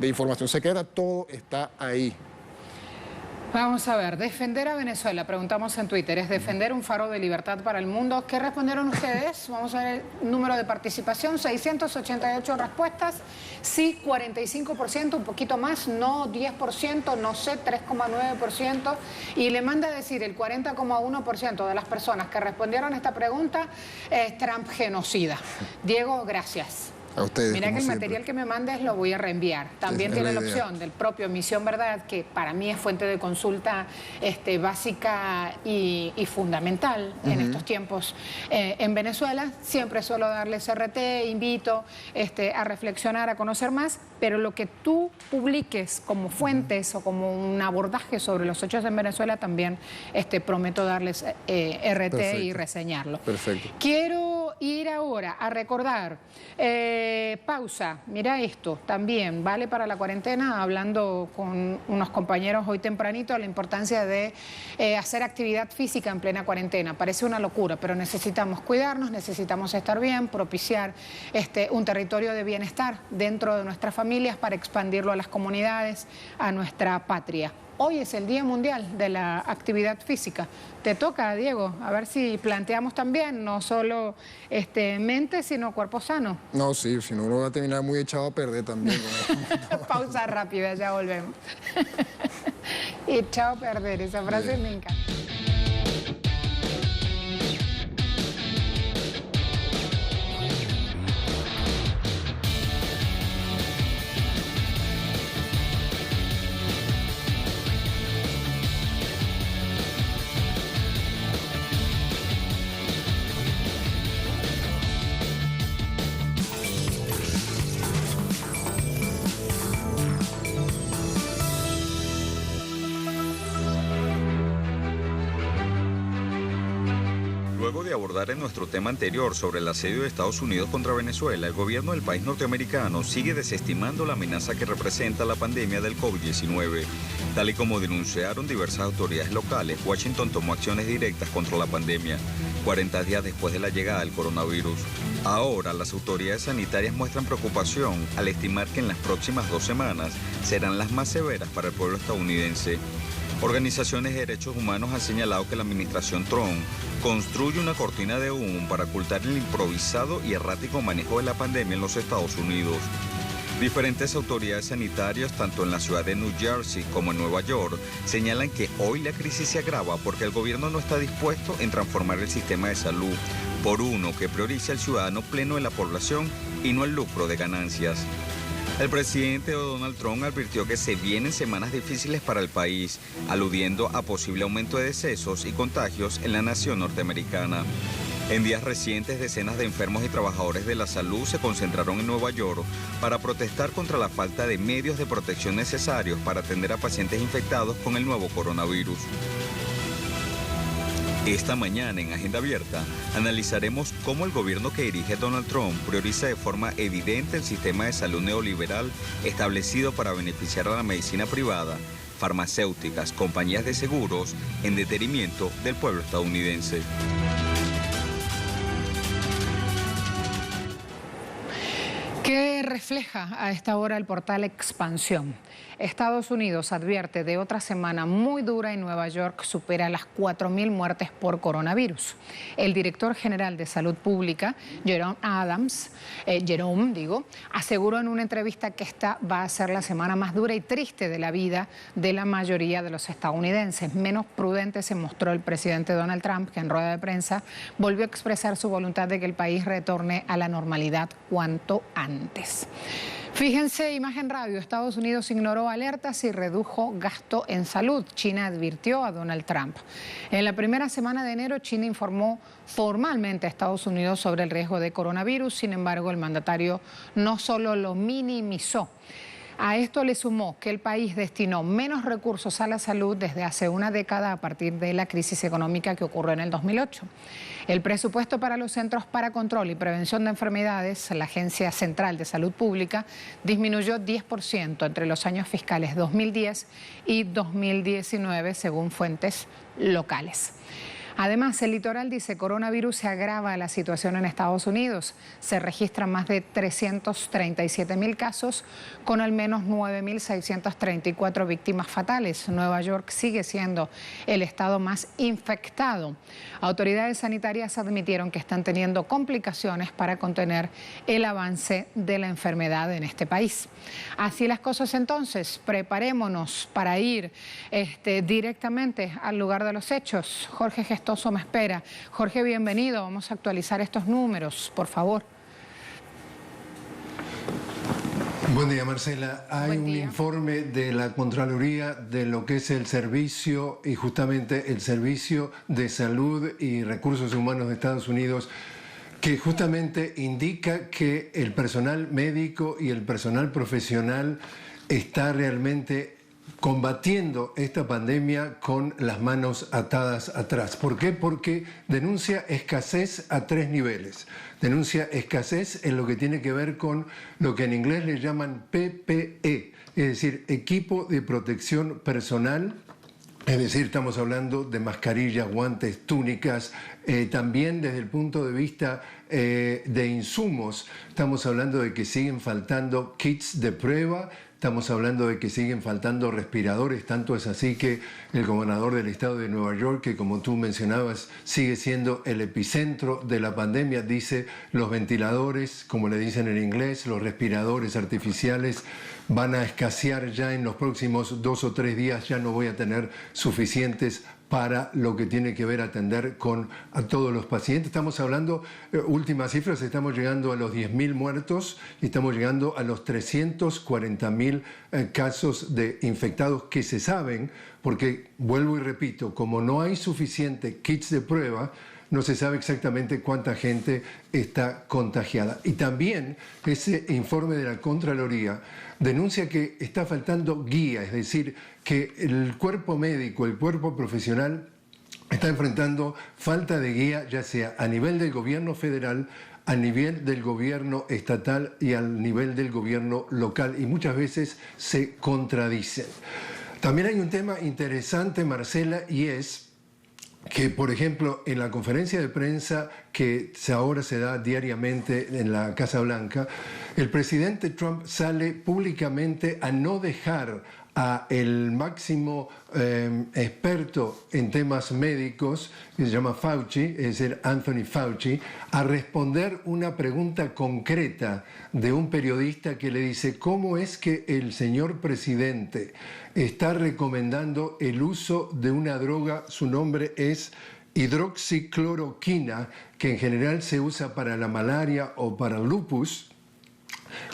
información secreta, todo está ahí. Vamos a ver, defender a Venezuela, preguntamos en Twitter, ¿es defender un faro de libertad para el mundo? ¿Qué respondieron ustedes? Vamos a ver el número de participación, 688 respuestas, sí 45%, un poquito más, no 10%, no sé 3,9%, y le manda a decir el 40,1% de las personas que respondieron a esta pregunta es Trump genocida. Diego, gracias. A ustedes, mira que el siempre. material que me mandes lo voy a reenviar. También tiene la opción del propio Misión Verdad, que para mí es fuente de consulta básica y fundamental en estos tiempos en Venezuela. Siempre suelo darles RT, invito a reflexionar, a conocer más, pero lo que tú publiques como fuentes o como un abordaje sobre los hechos en Venezuela también prometo darles RT Perfecto. y reseñarlo. Perfecto. Quiero ir ahora a recordar, pausa, mira esto, también vale para la cuarentena, hablando con unos compañeros hoy tempranito, la importancia de hacer actividad física en plena cuarentena. Parece una locura, pero necesitamos cuidarnos, necesitamos estar bien, propiciar un territorio de bienestar dentro de nuestras familias para expandirlo a las comunidades, a nuestra patria. Hoy es el Día Mundial de la Actividad Física. Te toca, Diego, a ver si planteamos también, no solo mente, sino cuerpo sano. No, sí, si no uno va a terminar muy echado a perder también. Pausa rápida, ya volvemos. Echado a perder, esa frase me encanta. Luego de abordar en nuestro tema anterior sobre el asedio de Estados Unidos contra Venezuela, el gobierno del país norteamericano sigue desestimando la amenaza que representa la pandemia del COVID-19. Tal y como denunciaron diversas autoridades locales, Washington tomó acciones directas contra la pandemia, 40 días después de la llegada del coronavirus. Ahora, las autoridades sanitarias muestran preocupación al estimar que en las próximas 2 semanas serán las más severas para el pueblo estadounidense. Organizaciones de derechos humanos han señalado que la administración Trump construye una cortina de humo para ocultar el improvisado y errático manejo de la pandemia en los Estados Unidos. Diferentes autoridades sanitarias, tanto en la ciudad de New Jersey como en Nueva York, señalan que hoy la crisis se agrava porque el gobierno no está dispuesto en transformar el sistema de salud por uno que priorice al ciudadano pleno de la población y no el lucro de ganancias. El presidente Donald Trump advirtió que se vienen semanas difíciles para el país, aludiendo a posible aumento de decesos y contagios en la nación norteamericana. En días recientes, decenas de enfermos y trabajadores de la salud se concentraron en Nueva York para protestar contra la falta de medios de protección necesarios para atender a pacientes infectados con el nuevo coronavirus. Esta mañana en Agenda Abierta analizaremos cómo el gobierno que dirige Donald Trump prioriza de forma evidente el sistema de salud neoliberal establecido para beneficiar a la medicina privada, farmacéuticas, compañías de seguros, en detrimento del pueblo estadounidense. ¿Qué refleja a esta hora el portal Expansión? Estados Unidos advierte de otra semana muy dura y Nueva York supera las 4.000 muertes por coronavirus. El director general de Salud Pública, Jerome, aseguró en una entrevista que esta va a ser la semana más dura y triste de la vida de la mayoría de los estadounidenses. Menos prudente se mostró el presidente Donald Trump, que en rueda de prensa volvió a expresar su voluntad de que el país retorne a la normalidad cuanto antes. Fíjense, Imagen Radio, Estados Unidos ignoró alertas y redujo gasto en salud. China advirtió a Donald Trump. En la primera semana de enero, China informó formalmente a Estados Unidos sobre el riesgo de coronavirus. Sin embargo, el mandatario no solo lo minimizó, A esto le sumó que el país destinó menos recursos a la salud desde hace una década a partir de la crisis económica que ocurrió en el 2008. El presupuesto para los Centros para Control y Prevención de Enfermedades, la Agencia Central de Salud Pública, disminuyó 10% entre los años fiscales 2010 y 2019, según fuentes locales. Además, el litoral dice coronavirus se agrava la situación en Estados Unidos. Se registran más de 337.000 casos con al menos 9.634 víctimas fatales. Nueva York sigue siendo el estado más infectado. Autoridades sanitarias admitieron que están teniendo complicaciones para contener el avance de la enfermedad en este país. Así las cosas entonces, preparémonos para ir directamente al lugar de los hechos. Jorge Gestoso me espera. Jorge, bienvenido. Vamos a actualizar estos números, por favor. Buen día, Marcela. Hay un informe de la Contraloría de lo que es el servicio y justamente el Servicio de Salud y Recursos Humanos de Estados Unidos, que justamente indica que el personal médico y el personal profesional está realmente combatiendo esta pandemia con las manos atadas atrás. ¿Por qué? Porque denuncia escasez a 3 niveles. Denuncia escasez en lo que tiene que ver con lo que en inglés le llaman PPE, es decir, equipo de protección personal. Es decir, estamos hablando de mascarillas, guantes, túnicas, también desde el punto de vista de insumos, estamos hablando de que siguen faltando kits de prueba, estamos hablando de que siguen faltando respiradores, tanto es así que el gobernador del estado de Nueva York, que como tú mencionabas, sigue siendo el epicentro de la pandemia, dice los ventiladores, como le dicen en inglés, los respiradores artificiales, van a escasear ya en los próximos 2 o 3 días, ya no voy a tener suficientes para lo que tiene que ver atender a todos los pacientes. Estamos hablando, últimas cifras, estamos llegando a los 10.000 muertos y estamos llegando a los 340.000 casos de infectados que se saben, porque vuelvo y repito, como no hay suficiente kits de prueba, no se sabe exactamente cuánta gente está contagiada. Y también ese informe de la Contraloría denuncia que está faltando guía, es decir, que el cuerpo médico, el cuerpo profesional está enfrentando falta de guía, ya sea a nivel del gobierno federal, a nivel del gobierno estatal y al nivel del gobierno local, y muchas veces se contradicen. También hay un tema interesante, Marcela, y es que, por ejemplo, en la conferencia de prensa que ahora se da diariamente en la Casa Blanca, el presidente Trump sale públicamente a no dejar a el máximo experto en temas médicos, que se llama Fauci, es decir, Anthony Fauci, a responder una pregunta concreta de un periodista que le dice ¿cómo es que el señor presidente está recomendando el uso de una droga? Su nombre es hidroxicloroquina, que en general se usa para la malaria o para el lupus.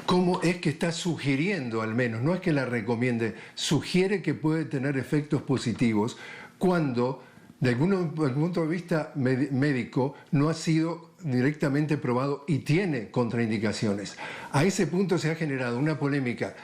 ¿Cómo es que está sugiriendo, al menos, no es que la recomiende, sugiere que puede tener efectos positivos cuando, de algún punto de vista médico, no ha sido directamente probado y tiene contraindicaciones? A ese punto se ha generado una polémica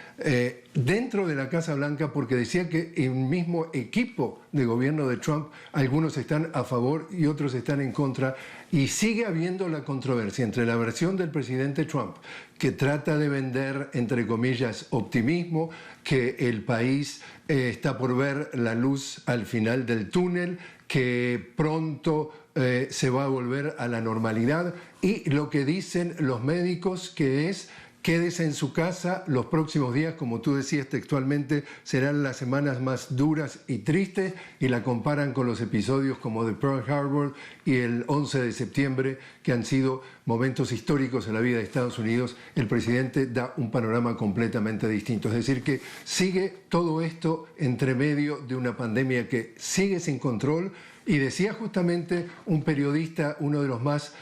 dentro de la Casa Blanca, porque decía que el mismo equipo de gobierno de Trump, algunos están a favor y otros están en contra, y sigue habiendo la controversia entre la versión del presidente Trump, que trata de vender, entre comillas, optimismo, que el país está por ver la luz al final del túnel, que pronto se va a volver a la normalidad, y lo que dicen los médicos, que es quédese en su casa, los próximos días, como tú decías textualmente, serán las semanas más duras y tristes, y la comparan con los episodios como de Pearl Harbor y el 11 de septiembre, que han sido momentos históricos en la vida de Estados Unidos. El presidente da un panorama completamente distinto. Es decir, que sigue todo esto entre medio de una pandemia que sigue sin control, y decía justamente un periodista, uno de los más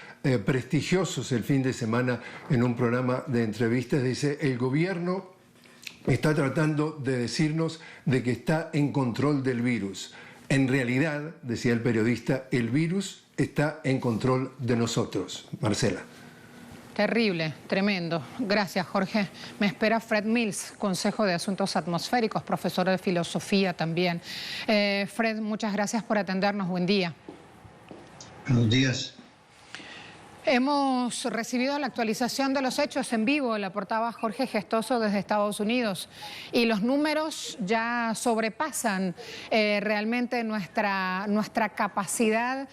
prestigiosos el fin de semana en un programa de entrevistas, dice: el gobierno está tratando de decirnos de que está en control del virus. En realidad, decía el periodista, el virus está en control de nosotros. Marcela. Terrible, tremendo. Gracias, Jorge. Me espera Fred Mills, Consejo de Asuntos Atmosféricos, profesor de filosofía también. Fred, muchas gracias por atendernos. Buen día. Buenos días. Hemos recibido la actualización de los hechos en vivo, la aportaba Jorge Gestoso desde Estados Unidos, y los números ya sobrepasan realmente nuestra capacidad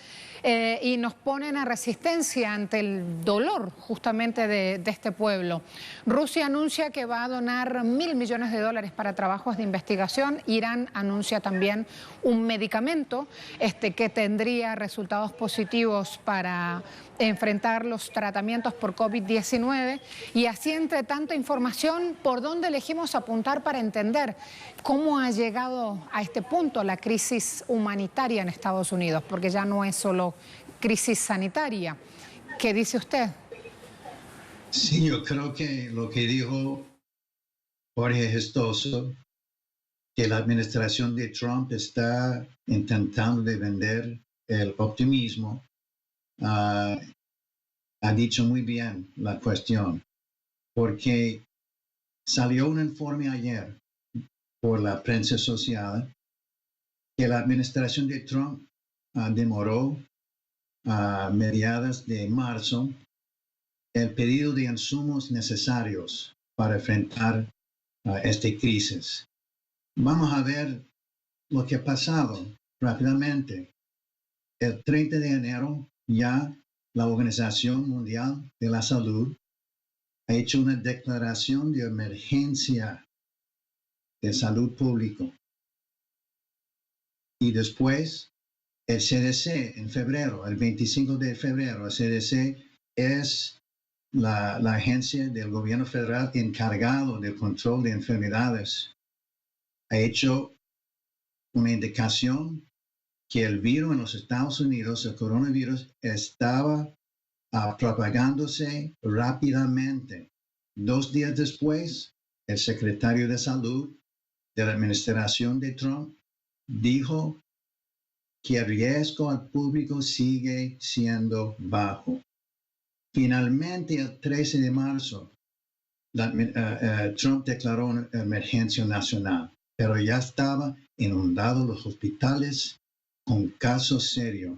y nos ponen a resistencia ante el dolor justamente de este pueblo. Rusia anuncia que va a donar $1.000 millones para trabajos de investigación. Irán anuncia también un medicamento que tendría resultados positivos para enfrentar los tratamientos por COVID-19, y así entre tanta información, ¿por dónde elegimos apuntar para entender cómo ha llegado a este punto la crisis humanitaria en Estados Unidos? Porque ya no es solo crisis sanitaria. ¿Qué dice usted? Sí, yo creo que lo que dijo Jorge Gestoso, que la administración de Trump está intentando de vender el optimismo, ha dicho muy bien la cuestión, porque salió un informe ayer por la prensa asociada que la administración de Trump demoró a mediados de marzo el pedido de insumos necesarios para enfrentar esta crisis. Vamos a ver lo que ha pasado rápidamente. El 30 de enero ya la Organización Mundial de la Salud ha hecho una declaración de emergencia de salud pública. Y después el CDC en febrero, el 25 de febrero, el CDC es la agencia del gobierno federal encargado del control de enfermedades. Ha hecho una indicación que el virus en los Estados Unidos, el coronavirus, estaba propagándose rápidamente. 2 días después, el secretario de Salud de la administración de Trump dijo que el riesgo al público sigue siendo bajo. Finalmente, el 13 de marzo, Trump declaró una emergencia nacional, pero ya estaban inundados los hospitales con casos serios.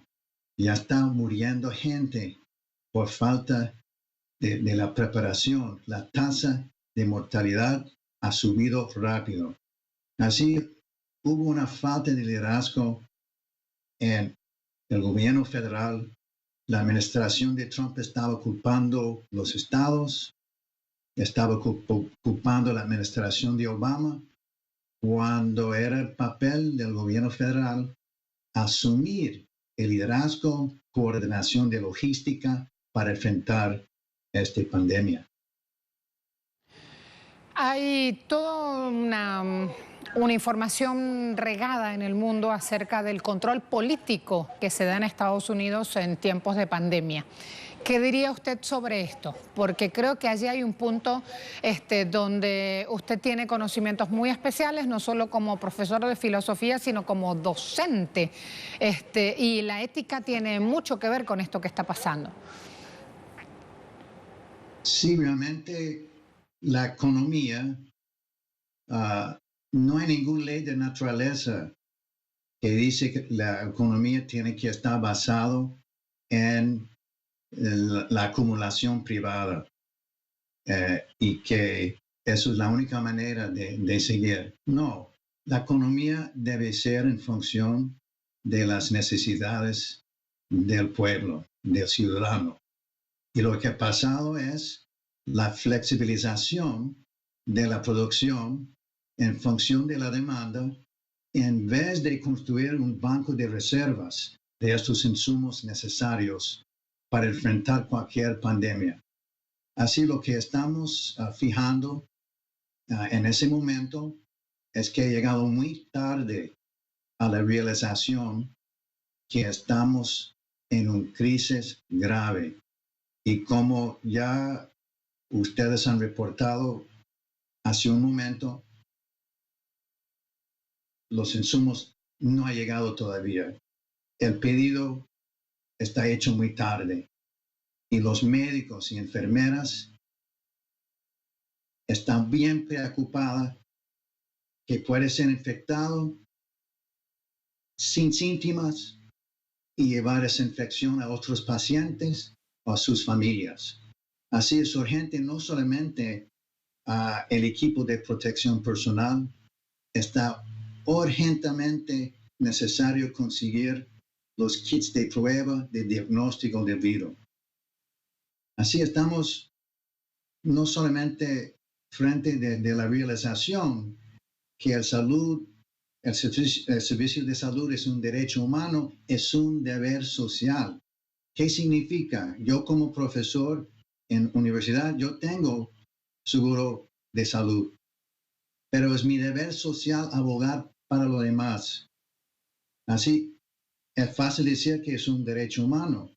Ya está muriendo gente por falta de la preparación. La tasa de mortalidad ha subido rápido. Así, hubo una falta de liderazgo en el gobierno federal. La administración de Trump estaba culpando los estados, estaba culpando la administración de Obama, cuando era el papel del gobierno federal asumir el liderazgo, coordinación de logística para enfrentar esta pandemia. Hay toda una información regada en el mundo acerca del control político que se da en Estados Unidos en tiempos de pandemia. ¿Qué diría usted sobre esto? Porque creo que allí hay un punto donde usted tiene conocimientos muy especiales, no solo como profesor de filosofía, sino como docente. Y la ética tiene mucho que ver con esto que está pasando. Sí, realmente la economía, no hay ninguna ley de naturaleza que dice que la economía tiene que estar basada en la acumulación privada y que eso es la única manera de seguir. No, la economía debe ser en función de las necesidades del pueblo, del ciudadano. Y lo que ha pasado es la flexibilización de la producción en función de la demanda, en vez de construir un banco de reservas de estos insumos necesarios para enfrentar cualquier pandemia. Así lo que estamos fijando en ese momento es que ha llegado muy tarde a la realización que estamos en una crisis grave. Y como ya ustedes han reportado hace un momento, los insumos no han llegado todavía. El pedido está hecho muy tarde. y los médicos y enfermeras están bien preocupados que puede ser infectado sin síntomas y llevar esa infección a otros pacientes o a sus familias. Así es urgente no solamente el equipo de protección personal, está urgentemente necesario conseguir los kits de prueba de diagnóstico del virus. Así estamos no solamente frente de la realización que el servicio de salud es un derecho humano, es un deber social. ¿Qué significa? Yo como profesor en universidad, yo tengo seguro de salud, pero es mi deber social abogar para los demás. Así, es fácil decir que es un derecho humano,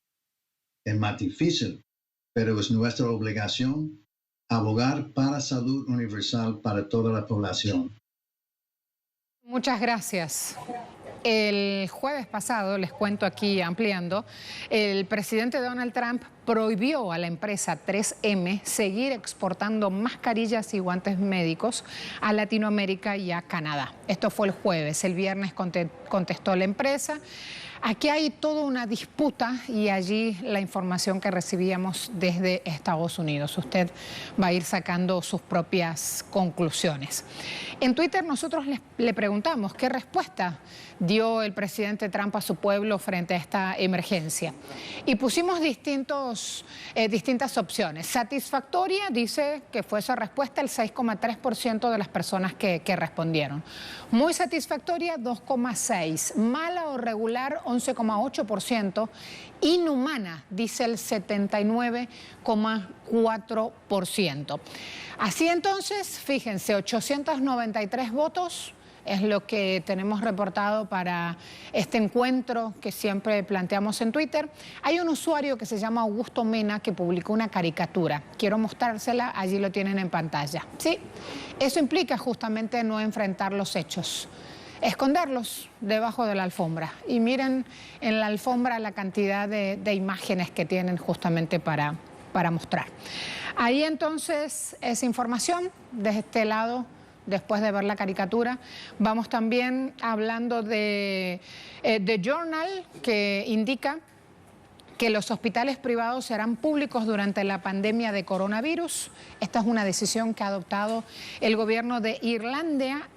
es más difícil, pero es nuestra obligación abogar para salud universal para toda la población. Muchas gracias. El jueves pasado, les cuento aquí ampliando, el presidente Donald Trump prohibió a la empresa 3M seguir exportando mascarillas y guantes médicos a Latinoamérica y a Canadá. Esto fue el jueves. El viernes contestó la empresa. Aquí hay toda una disputa y allí la información que recibíamos desde Estados Unidos. Usted va a ir sacando sus propias conclusiones. En Twitter nosotros le preguntamos qué respuesta dio el presidente Trump a su pueblo frente a esta emergencia. Y pusimos distintas opciones. Satisfactoria, dice que fue esa respuesta el 6,3% de las personas que respondieron. Muy satisfactoria, 2,6%. Mala o regular, 11,8%. Inhumana, dice el 79,4%. Así entonces, fíjense, 893 votos es lo que tenemos reportado para este encuentro que siempre planteamos en Twitter. Hay un usuario que se llama Augusto Mena que publicó una caricatura. Quiero mostrársela, allí lo tienen en pantalla. Sí, eso implica justamente no enfrentar los hechos, esconderlos debajo de la alfombra. Y miren en la alfombra la cantidad de imágenes que tienen justamente para mostrar. Ahí entonces esa información desde este lado. Después de ver la caricatura, vamos también hablando de The Journal, que indica que los hospitales privados serán públicos durante la pandemia de coronavirus. Esta es una decisión que ha adoptado el gobierno de Irlanda.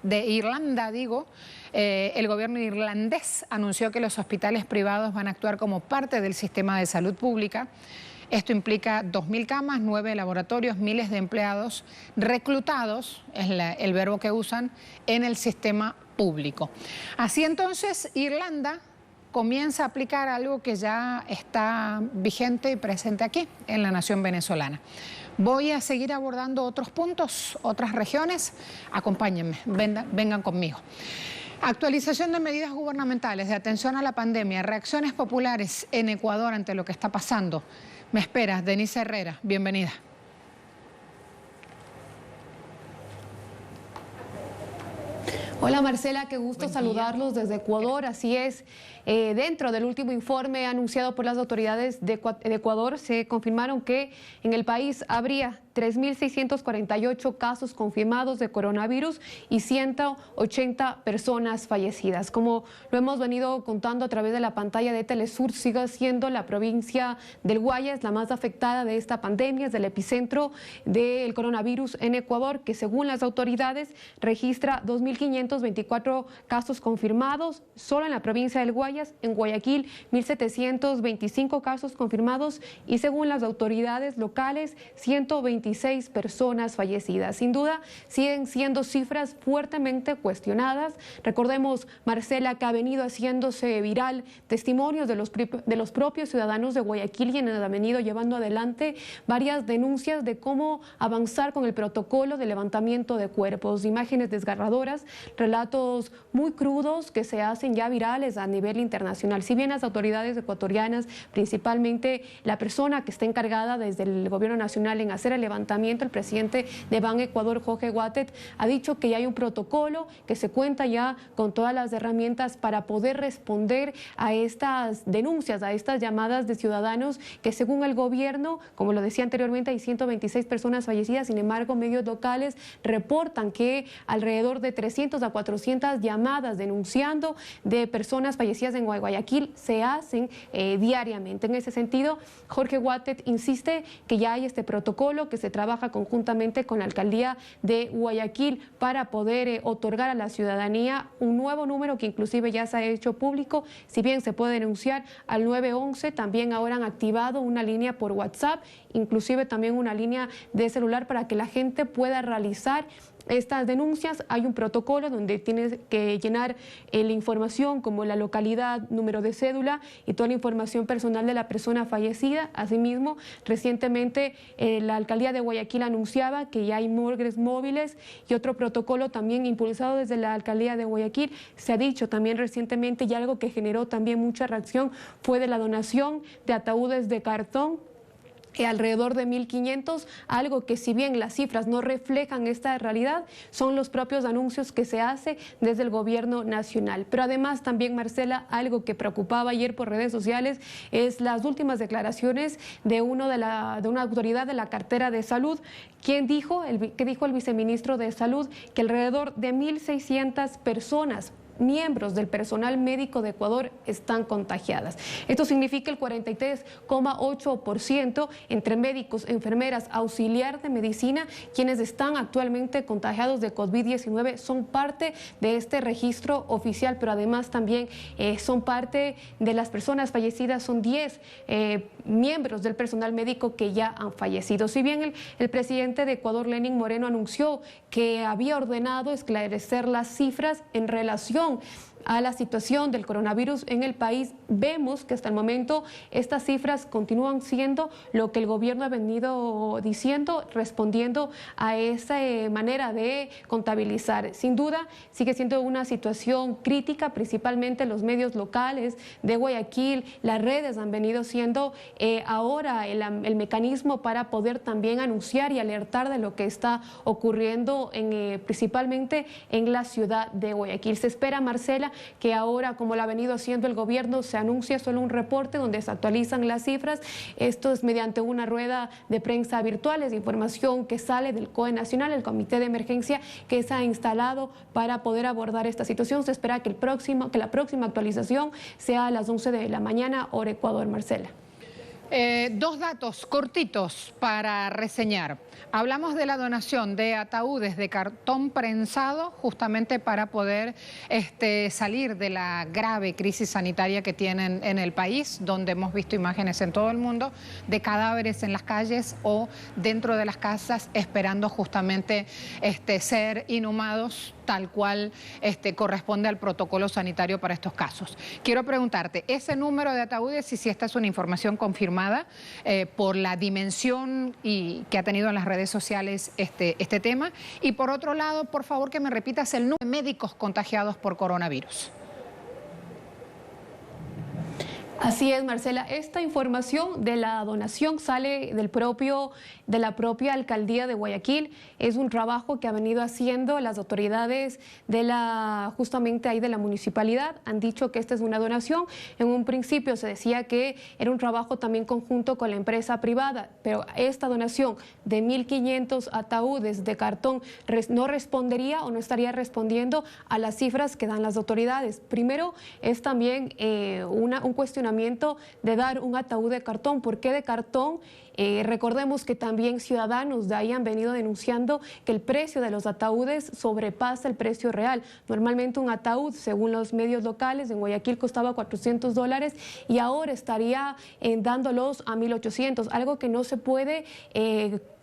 El gobierno irlandés anunció que los hospitales privados van a actuar como parte del sistema de salud pública. Esto implica 2.000 camas, 9 laboratorios, miles de empleados reclutados, es el verbo que usan, en el sistema público. Así entonces, Irlanda comienza a aplicar algo que ya está vigente y presente aquí, en la nación venezolana. Voy a seguir abordando otros puntos, otras regiones. Acompáñenme, vengan conmigo. Actualización de medidas gubernamentales de atención a la pandemia, reacciones populares en Ecuador ante lo que está pasando. Me espera Denise Herrera, bienvenida. Hola Marcela, qué gusto saludarlos desde Ecuador. Así es, dentro del último informe anunciado por las autoridades de Ecuador se confirmaron que en el país habría 3.648 casos confirmados de coronavirus y 180 personas fallecidas. Como lo hemos venido contando a través de la pantalla de Telesur, sigue siendo la provincia del Guayas la más afectada de esta pandemia, es el epicentro del coronavirus en Ecuador, que según las autoridades registra 2.524 casos confirmados solo en la provincia del Guayas. En Guayaquil, 1.725 casos confirmados y según las autoridades locales, 126 personas fallecidas. Sin duda, siguen siendo cifras fuertemente cuestionadas. Recordemos, Marcela, que ha venido haciéndose viral testimonios de los propios ciudadanos de Guayaquil, quienes han venido llevando adelante varias denuncias de cómo avanzar con el protocolo de levantamiento de cuerpos, imágenes desgarradoras, relatos muy crudos que se hacen ya virales a nivel internacional. Si bien las autoridades ecuatorianas, principalmente la persona que está encargada desde el gobierno nacional en hacer el levantamiento levantamiento. El presidente de Ban Ecuador, Jorge Wattet, ha dicho que ya hay un protocolo, que se cuenta ya con todas las herramientas para poder responder a estas denuncias, a estas llamadas de ciudadanos que, según el gobierno, como lo decía anteriormente, hay 126 personas fallecidas. Sin embargo, medios locales reportan que alrededor de 300 a 400 llamadas denunciando de personas fallecidas en Guayaquil se hacen diariamente. En ese sentido, Jorge Wattet insiste que ya hay este protocolo, que se trabaja conjuntamente con la alcaldía de Guayaquil para poder otorgar a la ciudadanía un nuevo número que inclusive ya se ha hecho público. Si bien se puede denunciar al 911, también ahora han activado una línea por WhatsApp, inclusive también una línea de celular para que la gente pueda realizar estas denuncias. Hay un protocolo donde tienes que llenar la información como la localidad, número de cédula y toda la información personal de la persona fallecida. Asimismo, recientemente la alcaldía de Guayaquil anunciaba que ya hay morgues móviles y otro protocolo también impulsado desde la alcaldía de Guayaquil. Se ha dicho también recientemente, y algo que generó también mucha reacción, fue de la donación de ataúdes de cartón, alrededor de 1.500, algo que, si bien las cifras no reflejan esta realidad, son los propios anuncios que se hace desde el gobierno nacional. Pero además también, Marcela, algo que preocupaba ayer por redes sociales es las últimas declaraciones de una autoridad de la cartera de salud, quien dijo el viceministro de Salud, que alrededor de 1.600 personas, miembros del personal médico de Ecuador, están contagiadas. Esto significa el 43,8% entre médicos, enfermeras, auxiliar de medicina, quienes están actualmente contagiados de COVID-19, son parte de este registro oficial, pero además también son parte de las personas fallecidas. Son 10 miembros del personal médico que ya han fallecido. Si bien el presidente de Ecuador, Lenín Moreno, anunció que había ordenado esclarecer las cifras en relación a la situación del coronavirus en el país, vemos que hasta el momento estas cifras continúan siendo lo que el gobierno ha venido diciendo, respondiendo a esa manera de contabilizar. Sin duda, sigue siendo una situación crítica, principalmente los medios locales de Guayaquil, las redes han venido siendo ahora el mecanismo para poder también anunciar y alertar de lo que está ocurriendo principalmente en la ciudad de Guayaquil. Se espera, Marcela, que ahora, como lo ha venido haciendo el gobierno, se anuncia solo un reporte donde se actualizan las cifras. Esto es mediante una rueda de prensa virtual, es información que sale del COE Nacional, el Comité de Emergencia que se ha instalado para poder abordar esta situación. Se espera que la próxima actualización sea a las 11 de la mañana, hora Ecuador, Marcela. Dos datos cortitos para reseñar. Hablamos de la donación de ataúdes de cartón prensado justamente para poder salir de la grave crisis sanitaria que tienen en el país, donde hemos visto imágenes en todo el mundo de cadáveres en las calles o dentro de las casas esperando justamente ser inhumados tal cual corresponde al protocolo sanitario para estos casos. Quiero preguntarte, ese número de ataúdes, y si esta es una información confirmada por la dimensión que ha tenido en las redes sociales este tema, y por otro lado, por favor, que me repitas el número de médicos contagiados por coronavirus. Así es, Marcela. Esta información de la donación sale de la propia alcaldía de Guayaquil. Es un trabajo que ha venido haciendo las autoridades justamente ahí de la municipalidad. Han dicho que esta es una donación. En un principio se decía que era un trabajo también conjunto con la empresa privada, pero esta donación de 1.500 ataúdes de cartón no respondería o no estaría respondiendo a las cifras que dan las autoridades. Primero, es también un cuestionamiento de dar un ataúd de cartón. ¿Por qué de cartón? Recordemos que también ciudadanos de ahí han venido denunciando que el precio de los ataúdes sobrepasa el precio real. Normalmente un ataúd, según los medios locales, en Guayaquil costaba $400 y ahora estaría dándolos a 1.800, algo que no se puede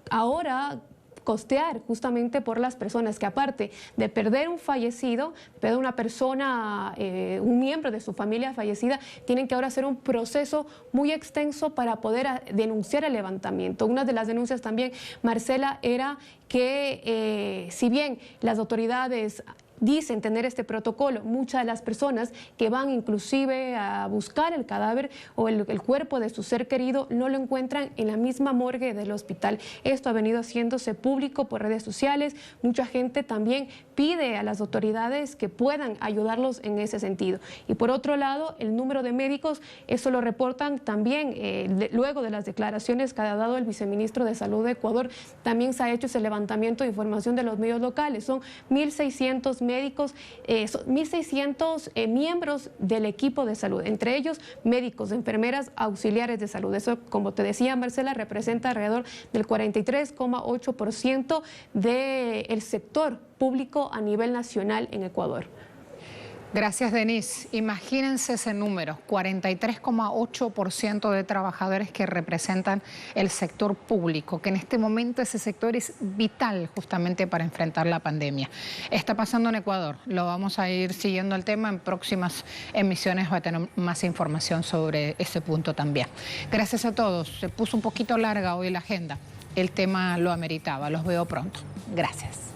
ahora costear justamente por las personas que, aparte de perder un fallecido, perder una persona, un miembro de su familia fallecida, tienen que ahora hacer un proceso muy extenso para poder denunciar el levantamiento. Una de las denuncias también, Marcela, era que si bien las autoridades dicen tener este protocolo. Muchas de las personas que van inclusive a buscar el cadáver o el cuerpo de su ser querido no lo encuentran en la misma morgue del hospital. Esto ha venido haciéndose público por redes sociales. Mucha gente también pide a las autoridades que puedan ayudarlos en ese sentido. Y por otro lado, el número de médicos, eso lo reportan también luego de las declaraciones que ha dado el viceministro de Salud de Ecuador. También se ha hecho ese levantamiento de información de los medios locales. Son 1.600 médicos, 1.600 miembros del equipo de salud, entre ellos médicos, enfermeras, auxiliares de salud. Eso, como te decía Marcela, representa alrededor del 43,8% del sector público a nivel nacional en Ecuador. Gracias, Denise. Imagínense ese número, 43,8% de trabajadores que representan el sector público, que en este momento ese sector es vital justamente para enfrentar la pandemia. Está pasando en Ecuador, lo vamos a ir siguiendo el tema en próximas emisiones, va a tener más información sobre ese punto también. Gracias a todos, se puso un poquito larga hoy la agenda, el tema lo ameritaba, los veo pronto. Gracias.